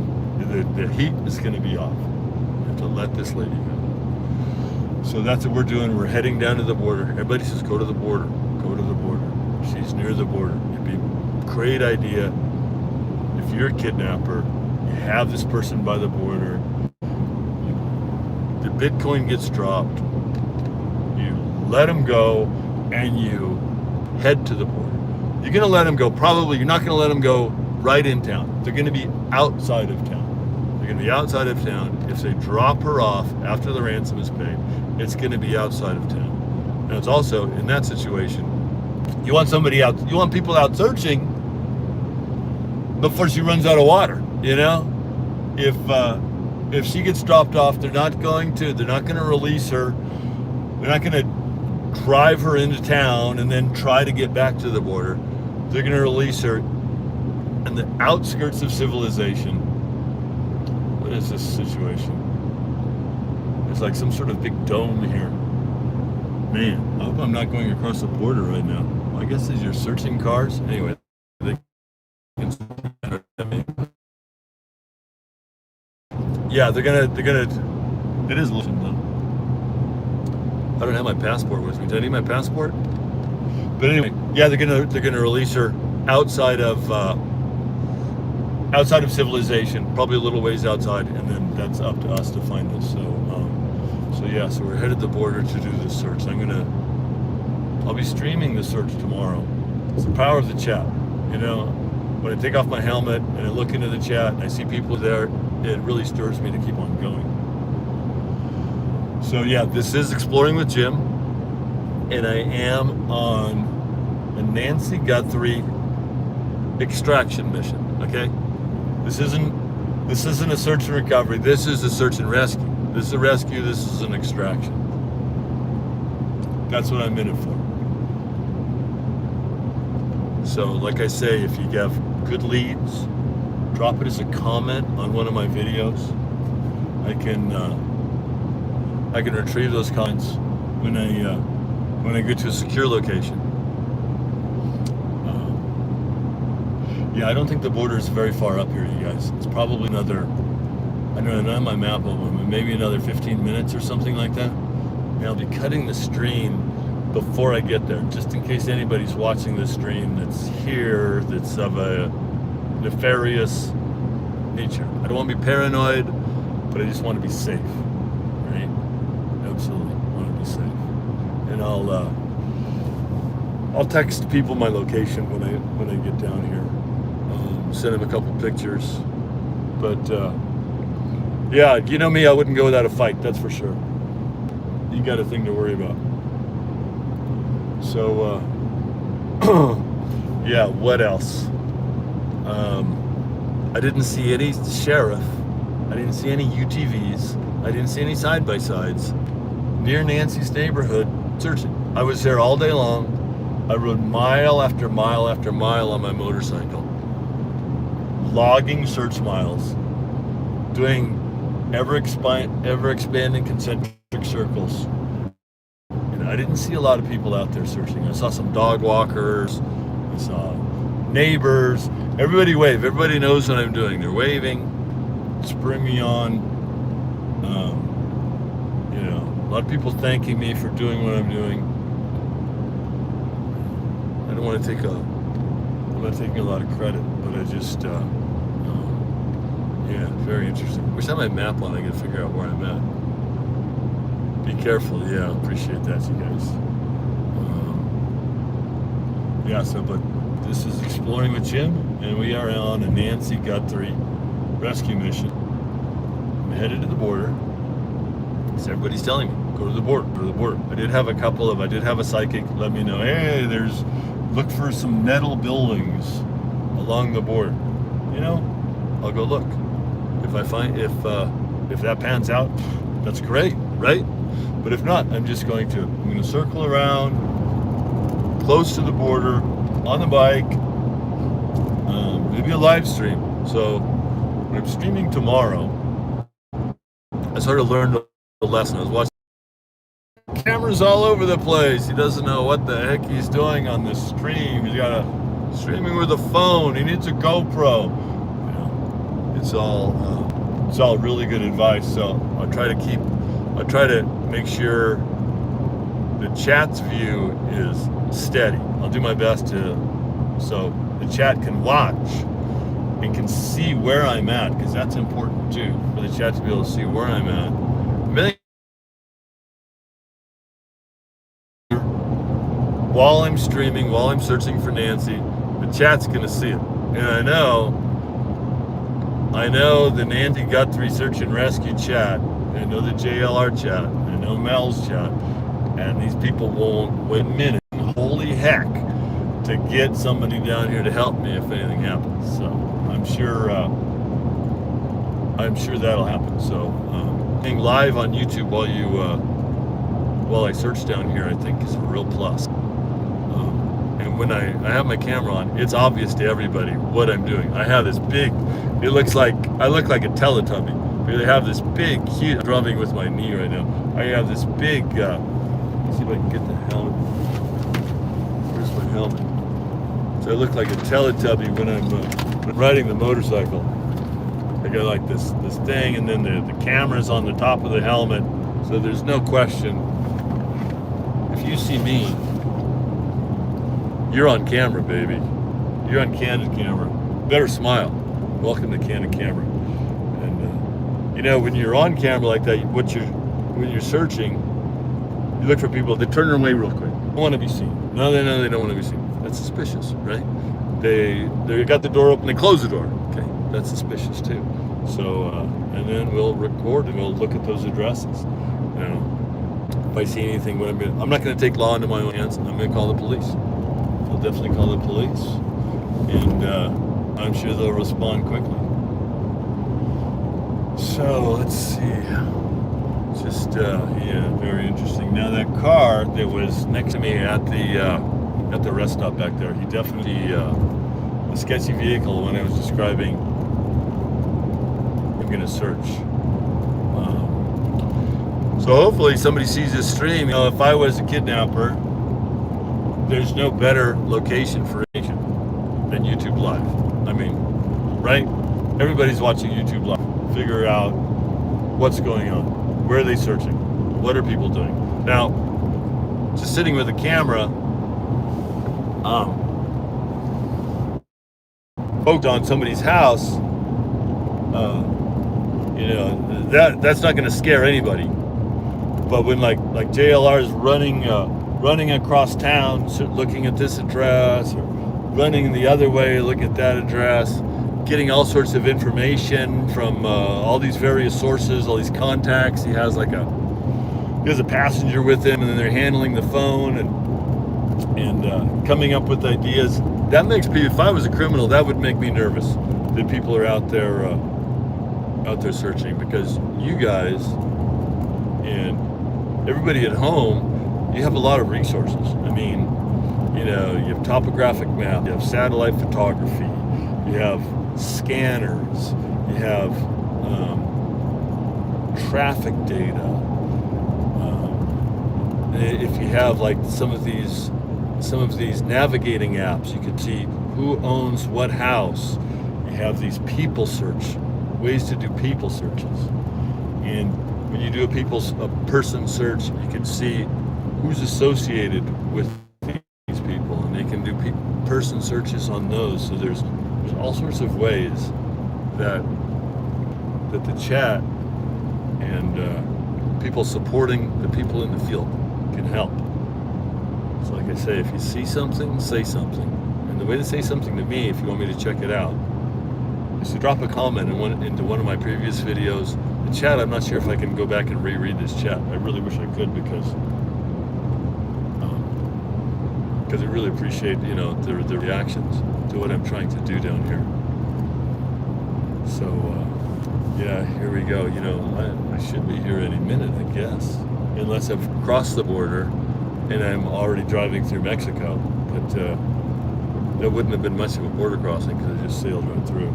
the heat is going to be off. You have to let this lady go. So that's what we're doing. We're heading down to the border. Everybody says, go to the border. Go to the border. She's near the border. It'd be a great idea if you're a kidnapper, you have this person by the border, the Bitcoin gets dropped, you let them go, and you head to the border. You're going to let them go. Probably you're not going to let them go right in town. They're going to be outside of town. They're going to be outside of town. If they drop her off after the ransom is paid, it's going to be outside of town. And it's also, in that situation, you want people out searching before she runs out of water. If she gets dropped off, they're not going to release her. They're not going to drive her into town and then try to get back to the border. They're going to release her in the outskirts of civilization. What is this situation? It's like some sort of big dome here. Man, I hope I'm not going across the border right now. I guess these are searching cars. Anyway, they can. Yeah, they're gonna. It is looking though. I don't have my passport with me. Do I need my passport? But anyway, yeah, they're gonna release her outside of civilization, probably a little ways outside, and then that's up to us to find us. So yeah, so we're headed to the border to do this search. I'm gonna I'll be streaming the search tomorrow. It's the power of the chat. You know, when I take off my helmet and I look into the chat and I see people there, it really stirs me to keep on going. So yeah, this is Exploring with Jim, and I am on a Nancy Guthrie extraction mission. Okay, this isn't a search and recovery. This is a search and rescue. This is a rescue. This is an extraction. That's what I'm in it for. So, like I say, if you have good leads, drop it as a comment on one of my videos. I can retrieve those comments when I get to a secure location. Yeah, I don't think the border is very far up here, you guys. It's probably another, I don't know, on my map, maybe another 15 minutes or something like that. And I'll be cutting the stream before I get there, just in case anybody's watching this stream that's here, that's of a nefarious nature. I don't want to be paranoid, but I just want to be safe, right? Absolutely want to be safe. And I'll text people my location when I get down here. Send them a couple pictures. But yeah, you know me, I wouldn't go without a fight, that's for sure. You got a thing to worry about. So yeah, what else? I didn't see any sheriff. I didn't see any UTVs. I didn't see any side-by-sides near Nancy's neighborhood searching. I was there all day long. I rode mile after mile after mile on my motorcycle, logging search miles, doing ever-expanding concentric circles. And I didn't see a lot of people out there searching. I saw some dog walkers. I saw neighbors. Everybody wave. Everybody knows what I'm doing. They're waving, spurring me on. You know, a lot of people thanking me for doing what I'm doing. I don't want to take I'm not taking a lot of credit, but I just, yeah, very interesting. Wish I had my map on. I could figure out where I'm at. Be careful. Yeah, appreciate that, you guys. Yeah, so, but this is Exploring with Jim, and we are on a Nancy Guthrie rescue mission. I'm headed to the border. So everybody's telling me, go to the border, go to the border. I did have a psychic let me know, hey, look for some metal buildings along the border. You know, I'll go look. If I find, if that pans out, that's great, right? But if not, I'm going to circle around, close to the border, on the bike, maybe a live stream. So when I'm streaming tomorrow, I sort of learned a lesson. I was watching cameras all over the place. He doesn't know what the heck he's doing on this stream. He's got streaming with a phone. He needs a GoPro. You know, it's all really good advice. So I'll try to make sure the chat's view is steady. I'll do my best so the chat can watch and can see where I'm at, because that's important too, for the chat to be able to see where I'm at. While I'm streaming, while I'm searching for Nancy, the chat's gonna see it. And I know the Nancy Guthrie Search and Rescue chat, I know the JLR chat, I know Mel's chat, and these people won't wait a minute, holy heck, to get somebody down here to help me if anything happens. So I'm sure that'll happen. So being live on YouTube while I search down here, I think is a real plus. And when I have my camera on, it's obvious to everybody what I'm doing. I have this big, I look like a Teletubby. They have this big, huge, I'm drumming with my knee right now. I have this big, let's see if I can get the helmet. Where's my helmet? So I look like a Teletubby when I'm riding the motorcycle. I got like this thing, and then the camera's on the top of the helmet. So there's no question. If you see me, you're on camera, baby. You're on candid camera. Better smile. Welcome to candid camera. And you know, when you're on camera like that, when you're searching, you look for people. They turn away real quick. want to be seen. No, they don't want to be seen. That's suspicious, right? They got the door open, they close the door. Okay, that's suspicious too. So and then we'll record and we'll look at those addresses. You know, if I see anything, I'm not going to take law into my own hands. I'm going to call the police. I'll definitely call the police, and I'm sure they'll respond quickly. So let's see. Just yeah, very interesting. Now that car that was next to me at the rest stop back there, he definitely a sketchy vehicle when I was describing. I'm gonna search. So hopefully somebody sees this stream. You know, if I was a kidnapper, there's no better location for information than YouTube Live. I mean, right? Everybody's watching YouTube Live. Figure out what's going on. Where are they searching? What are people doing? Now, just sitting with a camera, poked on somebody's house, you know, that's not going to scare anybody. But when like JLR is running across town, looking at this address, or running the other way, looking at that address, getting all sorts of information from all these various sources, all these contacts. He has a passenger with him, and then they're handling the phone and coming up with ideas. That makes me, if I was a criminal, that would make me nervous that people are out there searching, because you guys and everybody at home, you have a lot of resources. I mean, you know, you have topographic map, you have satellite photography, you have scanners, you have traffic data. If you have like some of these navigating apps, you can see who owns what house. You have these people search, ways to do people searches, and when you do a person search, you can see who's associated with these people, and they can do person searches on those. So there's all sorts of ways that the chat and people supporting the people in the field can help. So like I say, if you see something, say something. And the way to say something to me, if you want me to check it out, is to drop a comment into one of my previous videos. The chat, I'm not sure if I can go back and reread this chat. I really wish I could, because I really appreciate, you know, the reactions to what I'm trying to do down here. So yeah, here we go. You know, I should be here any minute, I guess, unless I've crossed the border and I'm already driving through Mexico. But that wouldn't have been much of a border crossing, because I just sailed right through.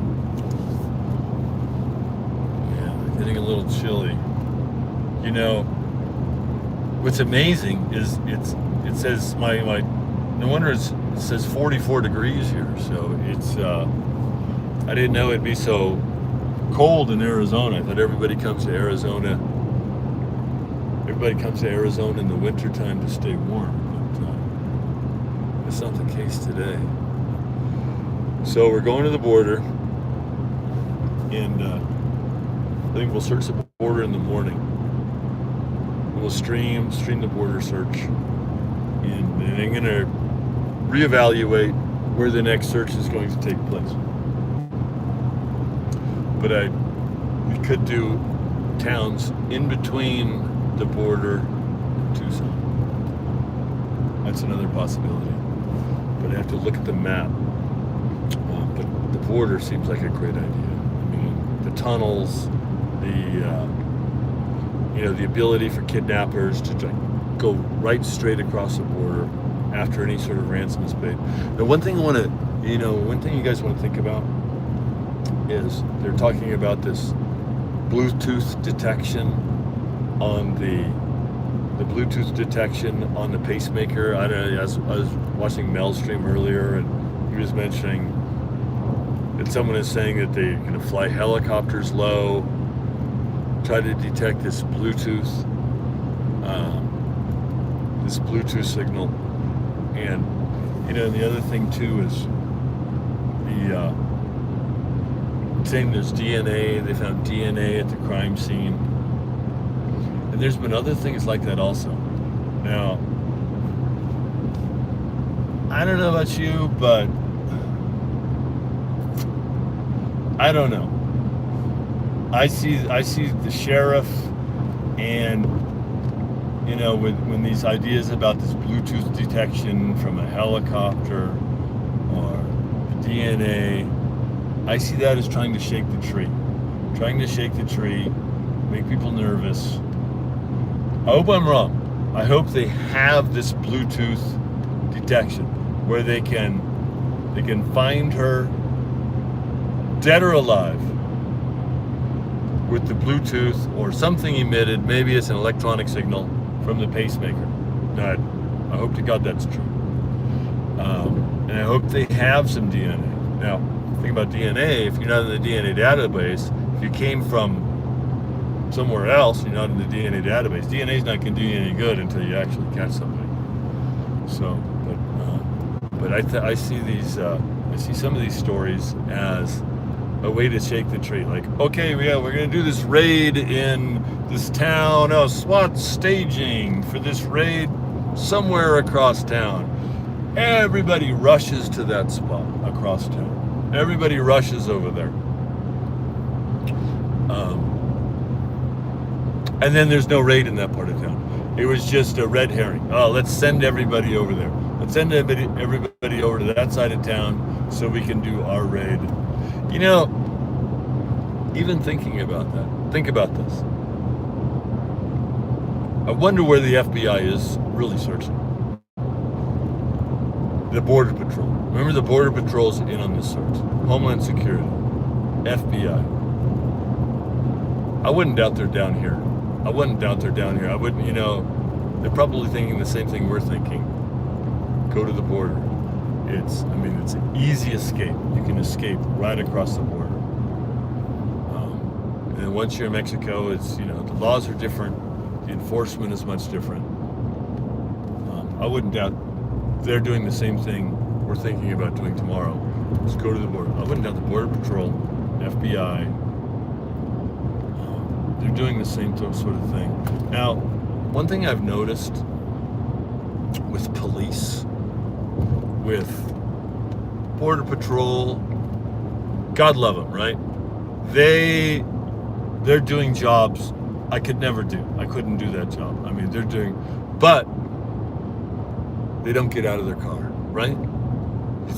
Yeah, getting a little chilly. You know, what's amazing is it says no wonder it says 44 degrees here. So it's I didn't know it'd be so cold in Arizona. I thought everybody comes to Arizona in the wintertime to stay warm, but that's not the case today. So we're going to the border, and I think we'll search the border in the morning. We'll stream the border search, and then I'm going to reevaluate where the next search is going to take place. But we could do towns in between the border and Tucson. That's another possibility. But I have to look at the map. But the border seems like a great idea. I mean, the tunnels, the ability for kidnappers to go right straight across the border after any sort of ransom is paid. Now, one thing you guys want to think about is they're talking about this Bluetooth detection on the pacemaker. I was watching Mel's stream earlier, and he was mentioning that someone is saying that they're going to fly helicopters low, try to detect this Bluetooth signal. And the other thing too is saying there's DNA. They found DNA at the crime scene, and there's been other things like that also. Now, I don't know about you, but I don't know. I see the sheriff, and when these ideas about this Bluetooth detection from a helicopter or DNA, I see that as trying to shake the tree, make people nervous. I hope I'm wrong. I hope they have this Bluetooth detection where they can find her dead or alive with the Bluetooth or something emitted. Maybe it's an electronic signal from the pacemaker. I hope to God that's true. And I hope they have some DNA. Now, think about DNA. If you're not in the DNA database, if you came from somewhere else, you're not in the DNA database. DNA is not going to do you any good until you actually catch somebody. So, but I see these. I see some of these stories as a way to shake the tree. Like, okay, yeah, we're going to do this raid in this town. Oh, SWAT staging for this raid somewhere across town. Everybody rushes to that spot across town. Everybody rushes over there. And then there's no raid in that part of town. It was just a red herring. Oh, let's send everybody over there. Let's send everybody over to that side of town so we can do our raid. Even thinking about that, think about this. I wonder where the FBI is really searching. The Border Patrol. Remember, the Border Patrol's in on this search. Homeland Security. FBI. I wouldn't doubt they're down here. I wouldn't, they're probably thinking the same thing we're thinking. Go to the border. It's an easy escape. You can escape right across the border. And once you're in Mexico, it's, the laws are different. The enforcement is much different. I wouldn't doubt they're doing the same thing we're thinking about doing tomorrow. Just go to the border. I wouldn't doubt the Border Patrol, FBI, they're doing the same sort of thing. Now, one thing I've noticed with police, with Border Patrol, God love them, right? They're doing jobs I could never do. I couldn't do that job. But they don't get out of their car, right?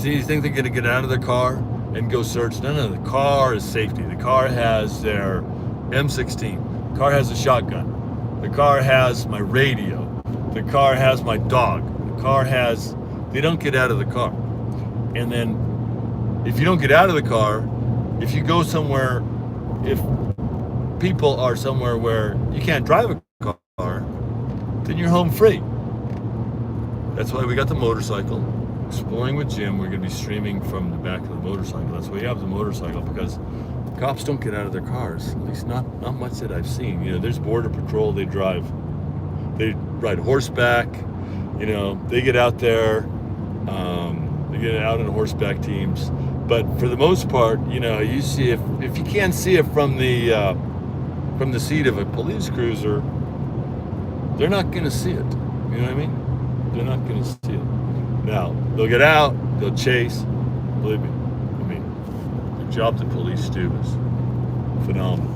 You think they're gonna get out of their car and go search? No, the car is safety. The car has their M16. The car has a shotgun. The car has my radio. The car has my dog. They don't get out of the car. And then if you don't get out of the car, if you go somewhere, if people are somewhere where you can't drive a car, then you're home free. That's why we got the motorcycle. Exploring with Jim, we're going to be streaming from the back of the motorcycle. That's why we have the motorcycle, because cops don't get out of their cars. At least not much that I've seen. There's Border Patrol. They ride horseback. They get out there. They get out in horseback teams. But for the most part, you see if you can't see it from the seat of a police cruiser, they're not going to see it. You know what I mean? They're not going to see it. Now, they'll get out, they'll chase. Believe me, the job the police do is phenomenal.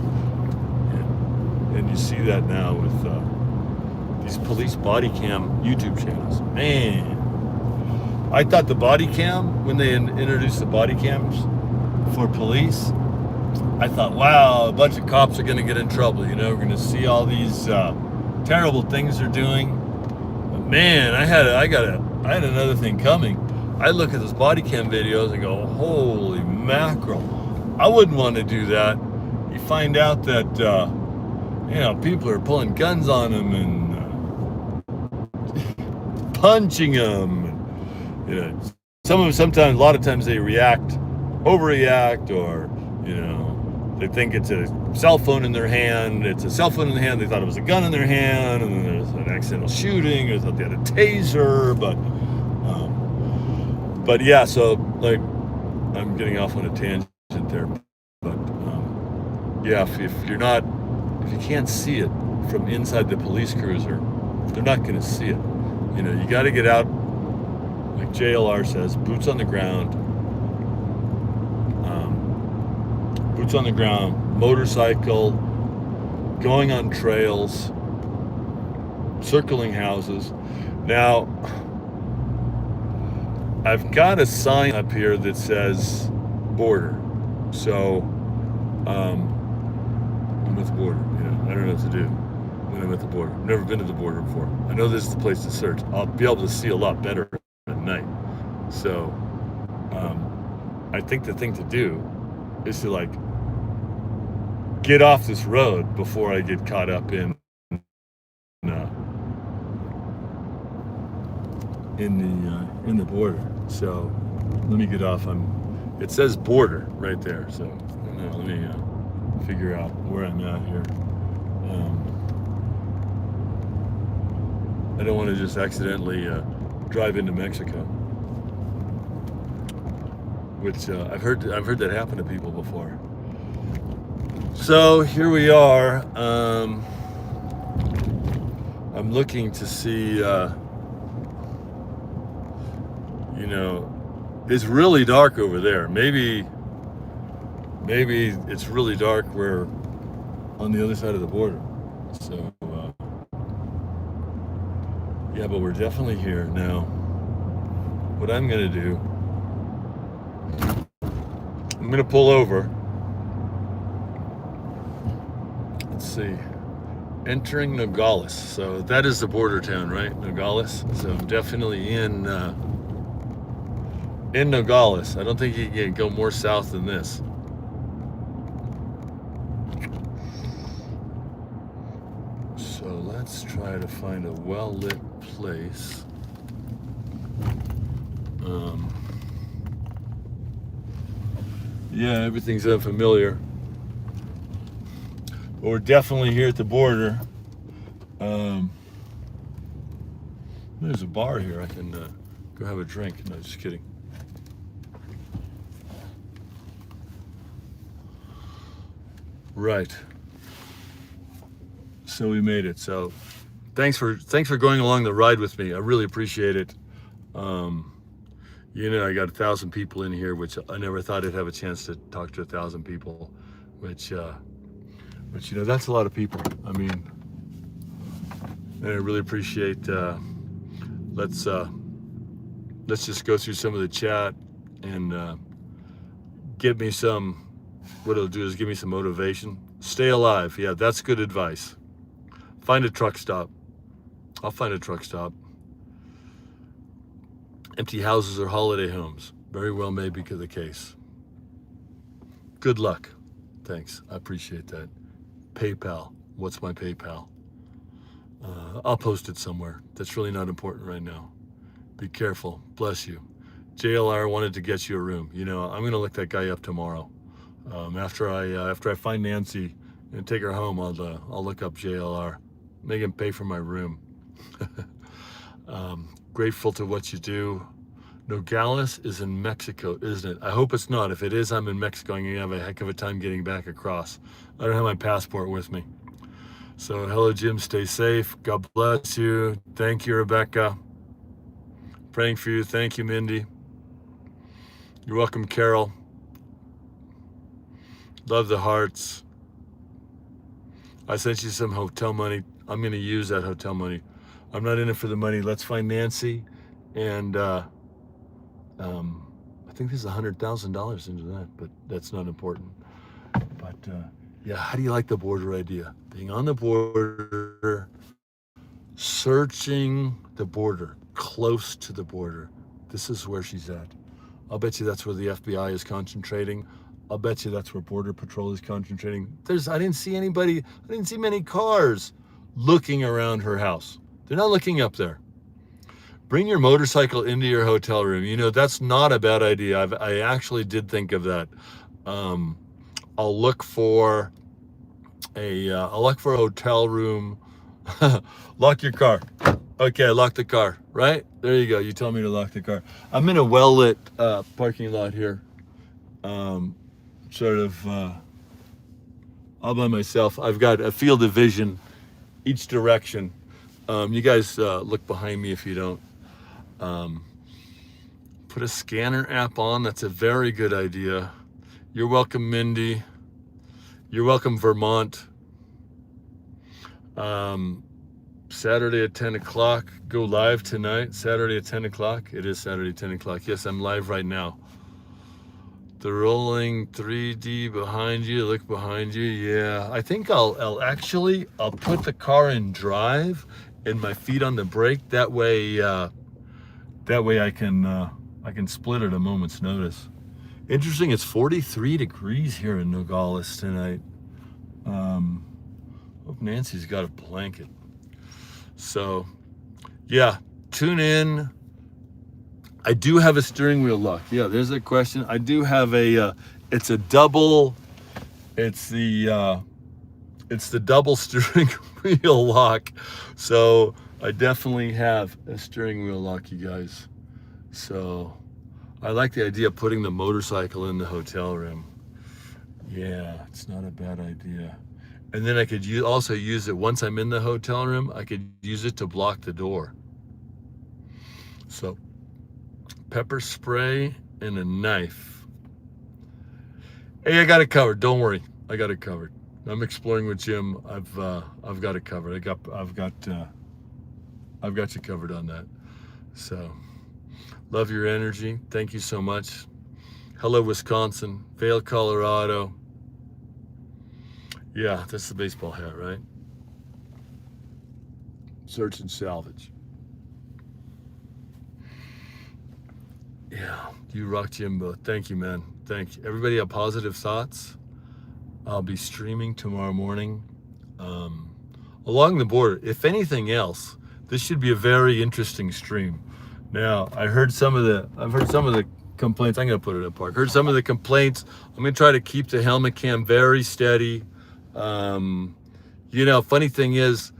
And you see that now with these police body cam YouTube channels. Man, I thought the body cam, when they introduced the body cams for police, I thought, wow, a bunch of cops are going to get in trouble. We're going to see all these terrible things they're doing. But man, I had another thing coming. I look at those body cam videos and go, holy mackerel. I wouldn't want to do that. You find out that, people are pulling guns on them and punching them. Sometimes, a lot of times they overreact, or, they think it's a cell phone in their hand. It's a cell phone in the hand. They thought it was a gun in their hand, and then there's an accidental shooting, or they thought they had a taser, but yeah, so like, I'm getting off on a tangent there, but yeah, if you can't see it from inside the police cruiser, they're not going to see it. You got to get out like JLR says, boots on the ground. Boots on the ground, motorcycle, going on trails, circling houses. Now, I've got a sign up here that says border. So, I'm at the border. I don't know what to do when I'm at the border. I've never been to the border before. I know this is the place to search. I'll be able to see a lot better at night. So, I think the thing to do is to like get off this road before I get caught up in the border. So let me get off. It says border right there. So let me figure out where I'm at here. I don't want to just accidentally drive into Mexico, which I've heard that happen to people before. So here we are. I'm looking to see, it's really dark over there. Maybe it's really dark where on the other side of the border. So, yeah, but we're definitely here now. What I'm gonna do, I'm gonna pull over. Let's see, entering Nogales. So that is the border town, right? Nogales. So I'm definitely in Nogales. I don't think you can go more south than this. So let's try to find a well-lit place. Yeah, everything's unfamiliar. But we're definitely here at the border. There's a bar here. I can go have a drink. No, just kidding. Right. So we made it. So thanks for going along the ride with me. I really appreciate it. I got 1,000 people in here, which I never thought I'd have a chance to talk to 1,000 people, which that's a lot of people. I mean, and I really appreciate. Let's just go through some of the chat and give me some. What it'll do is give me some motivation. Stay alive. Yeah, that's good advice. Find a truck stop. I'll find a truck stop. Empty houses or holiday homes. Very well may be the case. Good luck. Thanks. I appreciate that. PayPal. What's my PayPal? I'll post it somewhere. That's really not important right now. Be careful. Bless you. JLR wanted to get you a room. I'm going to look that guy up tomorrow. After I find Nancy and take her home, I'll look up JLR. Make him pay for my room. Grateful to what you do. Nogales is in Mexico, isn't it? I hope it's not. If it is, I'm in Mexico. I'm going to have a heck of a time getting back across. I don't have my passport with me. So, hello, Jim. Stay safe. God bless you. Thank you, Rebecca. Praying for you. Thank you, Mindy. You're welcome, Carol. Love the hearts. I sent you some hotel money. I'm going to use that hotel money. I'm not in it for the money. Let's find Nancy. And I think there's $100,000 into that, but that's not important. But yeah, how do you like the border idea? Being on the border, searching the border, close to the border. This is where she's at. I'll bet you that's where the FBI is concentrating. I'll bet you that's where Border Patrol is concentrating. I didn't see many cars looking around her house. They're not looking up there. Bring your motorcycle into your hotel room. That's not a bad idea. I actually did think of that. I'll look for a hotel room. Lock your car. Okay, lock the car. Right there you go. You told me to lock the car. I'm in a well-lit parking lot here. Sort of all by myself. I've got a field of vision each direction. You guys look behind me if you don't. Put a scanner app on. That's a very good idea. You're welcome, Mindy. You're welcome, Vermont. Saturday at 10 o'clock. Go live tonight. Saturday at 10 o'clock. It is Saturday 10 o'clock. Yes, I'm live right now. The rolling 3D behind you. Look behind you. Yeah, I think I'll put the car in drive and my feet on the brake. That way I can split at a moment's notice. Interesting. It's 43 degrees here in Nogales tonight. Hope Nancy's got a blanket. So, yeah, tune in. I do have a steering wheel lock. Yeah, there's a question. I do have it's the double steering wheel lock. So I definitely have a steering wheel lock, you guys. So I like the idea of putting the motorcycle in the hotel room. Yeah, it's not a bad idea. And then I could also use it once I'm in the hotel room. I could use it to block the door. So pepper spray and a knife. Hey, I got it covered. Don't worry, I got it covered. I'm exploring with Jim. I've got it covered. I've got you covered on that. So love your energy. Thank you so much. Hello, Wisconsin, Vail, Colorado. Yeah, that's the baseball hat, right? Search and salvage. Yeah, you rock, Jimbo. Thank you, man. Thank you. Everybody have positive thoughts. I'll be streaming tomorrow morning along the border. If anything else, this should be a very interesting stream. Now, I've heard some of the complaints. I'm going to put it apart. Heard some of the complaints. I'm going to try to keep the helmet cam very steady. Funny thing is,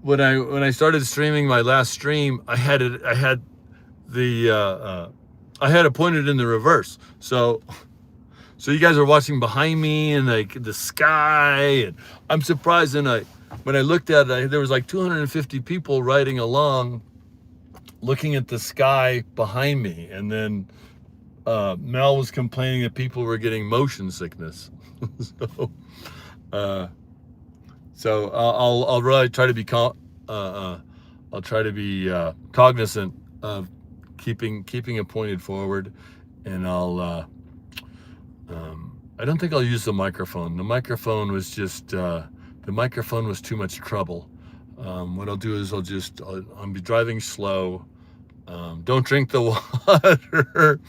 when I started streaming my last stream, I had it pointed in the reverse. So you guys are watching behind me and like the sky, and I'm surprised. And when I looked at it, there was like 250 people riding along, looking at the sky behind me, and then Mel was complaining that people were getting motion sickness. So I'll really try to be cognizant of keeping it pointed forward, and I don't think I'll use the microphone. The microphone was too much trouble. What I'll do is I'll be driving slow. Don't drink the water.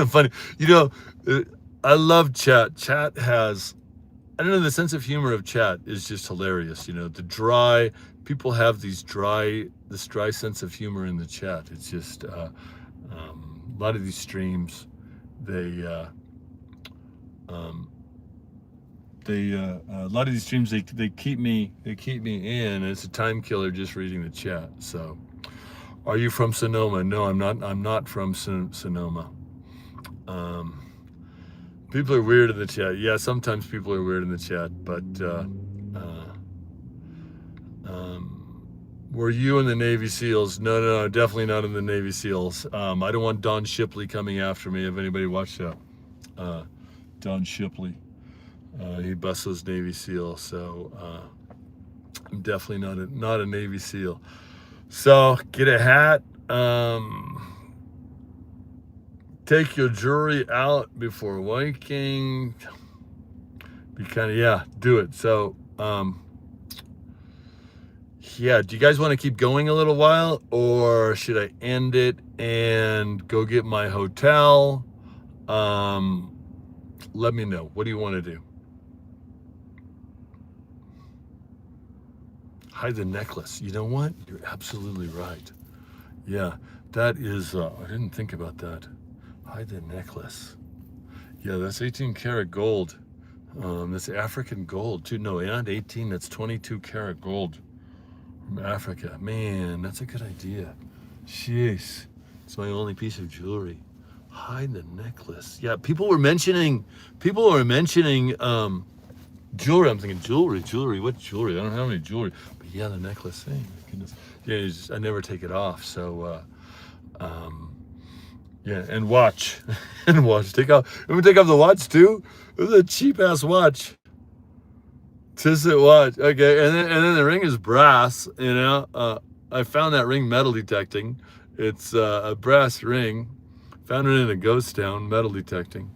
Funny, I love chat. Chat has, I don't know, the sense of humor of chat is just hilarious. People have this dry sense of humor in the chat. It's just a lot of these streams, they keep me in. It's a time killer just reading the chat. So, are you from Sonoma? No, I'm not from Sonoma. People are weird in the chat. Yeah, sometimes people are weird in the chat, but were you in the Navy SEALs? No, definitely not in the Navy SEALs. I don't want Don Shipley coming after me. If anybody watched that, Don Shipley, he busts those Navy SEAL. So I'm definitely not a Navy SEAL. So get a hat. Take your jewelry out before waking. Do it. So, do you guys want to keep going a little while, or should I end it and go get my hotel? Let me know. What do you want to do? Hide the necklace. You know what? You're absolutely right. Yeah, that is, I didn't think about that. Hide the necklace. Yeah, that's 18 karat gold. That's African gold too. No, not 18. That's 22 karat gold from Africa. Man, that's a good idea. Jeez, it's my only piece of jewelry. Hide the necklace. Yeah, people were mentioning jewelry. I'm thinking jewelry. What jewelry? I don't have any jewelry. But yeah, the necklace thing. Goodness. Yeah, I never take it off. So Yeah, and watch. And watch. Take off. I'm gonna take off the watch too. This is a cheap ass watch. Just a watch. Okay, and then the ring is brass, you know. I found that ring metal detecting. It's a brass ring. Found it in a ghost town, metal detecting.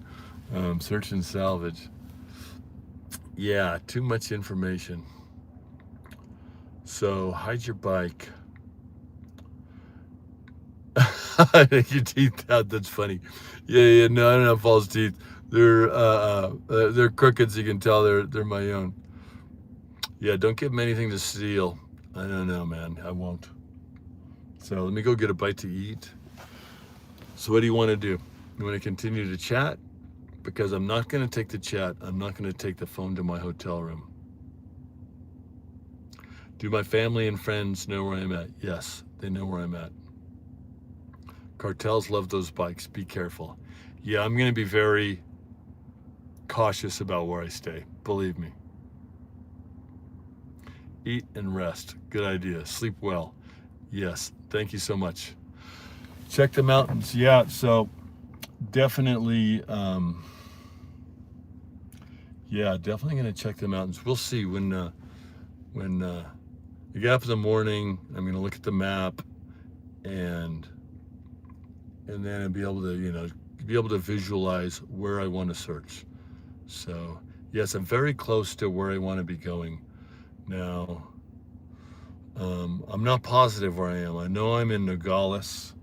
Search and salvage. Yeah, too much information. So hide your bike. Your teeth out. That's funny. Yeah. No, I don't have false teeth. They're crooked, so you can tell they're my own. Yeah, don't give them anything to steal. I don't know, man. I won't. So let me go get a bite to eat. So what do you want to do? You want to continue to chat? Because I'm not going to take the chat. I'm not going to take the phone to my hotel room. Do my family and friends know where I'm at? Yes, they know where I'm at. Cartels love those bikes. Be careful. Yeah, I'm going to be very cautious about where I stay. Believe me. Eat and rest. Good idea. Sleep well. Yes. Thank you so much. Check the mountains. Yeah. So definitely, definitely going to check the mountains. We'll see when you get up in the morning. I'm going to look at the map and then I'll be able to visualize where I want to search. So yes, I'm very close to where I want to be going. Now, I'm not positive where I am. I know I'm in Nogales,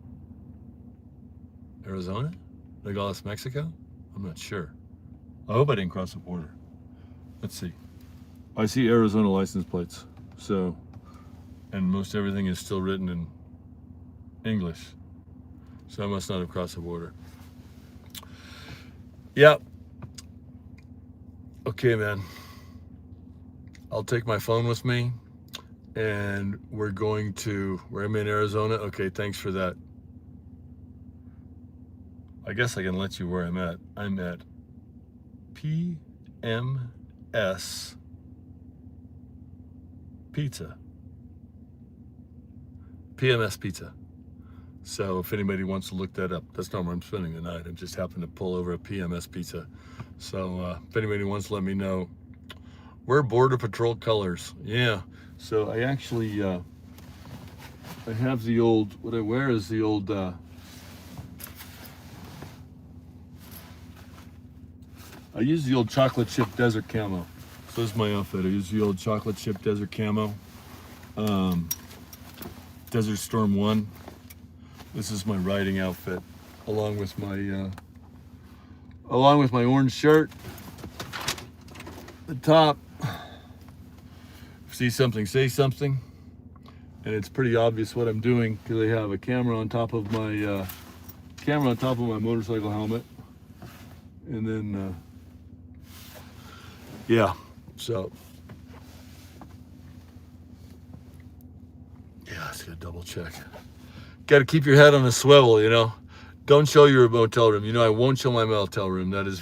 Arizona? Nogales, Mexico? I'm not sure. I hope I didn't cross the border. Let's see. I see Arizona license plates. So, and most everything is still written in English. So I must not have crossed the border. Yep. Okay, man. I'll take my phone with me, and we're going to, where I'm in Arizona. Okay, thanks for that. I guess I can let you where I'm at. I'm at PMS Pizza. PMS Pizza. So if anybody wants to look that up, that's not where I'm spending the night. I just happened to pull over a PMS Pizza. So if anybody wants to let me know, we're Border Patrol colors. Yeah. So I actually, I have the old, what I wear is the old, I use the old chocolate chip desert camo. So this is my outfit. I use the old chocolate chip desert camo. Desert Storm 1. This is my riding outfit, along with my orange shirt. The top. See something, say something. And it's pretty obvious what I'm doing because I have a camera on top of my motorcycle helmet. And then so yeah, it's gotta double check. Gotta keep your head on a swivel, you know. Don't show your motel room. You know, I won't show my motel room. That is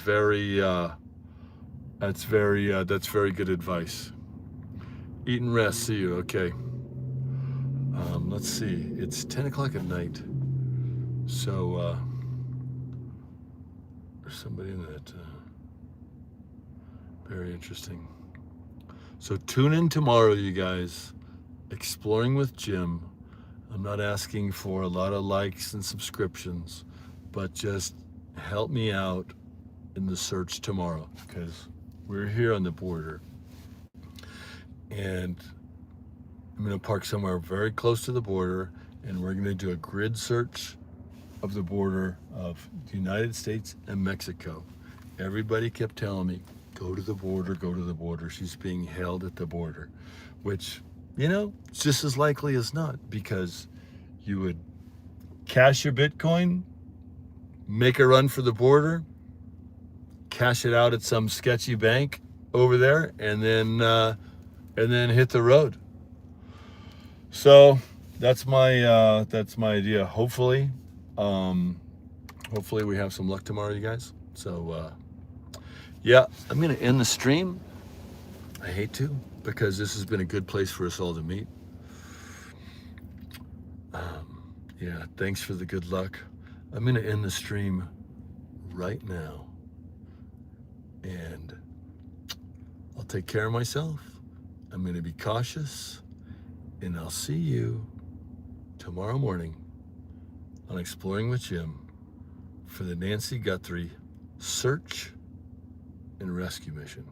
that's very good advice. Eat and rest. See you. Okay. Let's see. It's 10 o'clock at night. So there's somebody in that. Very interesting. So tune in tomorrow, you guys. Exploring with Jim. I'm not asking for a lot of likes and subscriptions, but just help me out in the search tomorrow, because we're here on the border. And I'm going to park somewhere very close to the border, and we're going to do a grid search of the border of the United States and Mexico. Everybody kept telling me, go to the border, go to the border. She's being held at the border, which, you know, it's just as likely as not, because you would cash your Bitcoin, make a run for the border, cash it out at some sketchy bank over there, and then hit the road. So that's my idea. Hopefully we have some luck tomorrow, you guys. So yeah, I'm gonna end the stream. I hate to, because this has been a good place for us all to meet. Yeah, thanks for the good luck. I'm going to end the stream right now. And I'll take care of myself. I'm going to be cautious. And I'll see you tomorrow morning on Exploring with Jim for the Nancy Guthrie Search and Rescue Mission.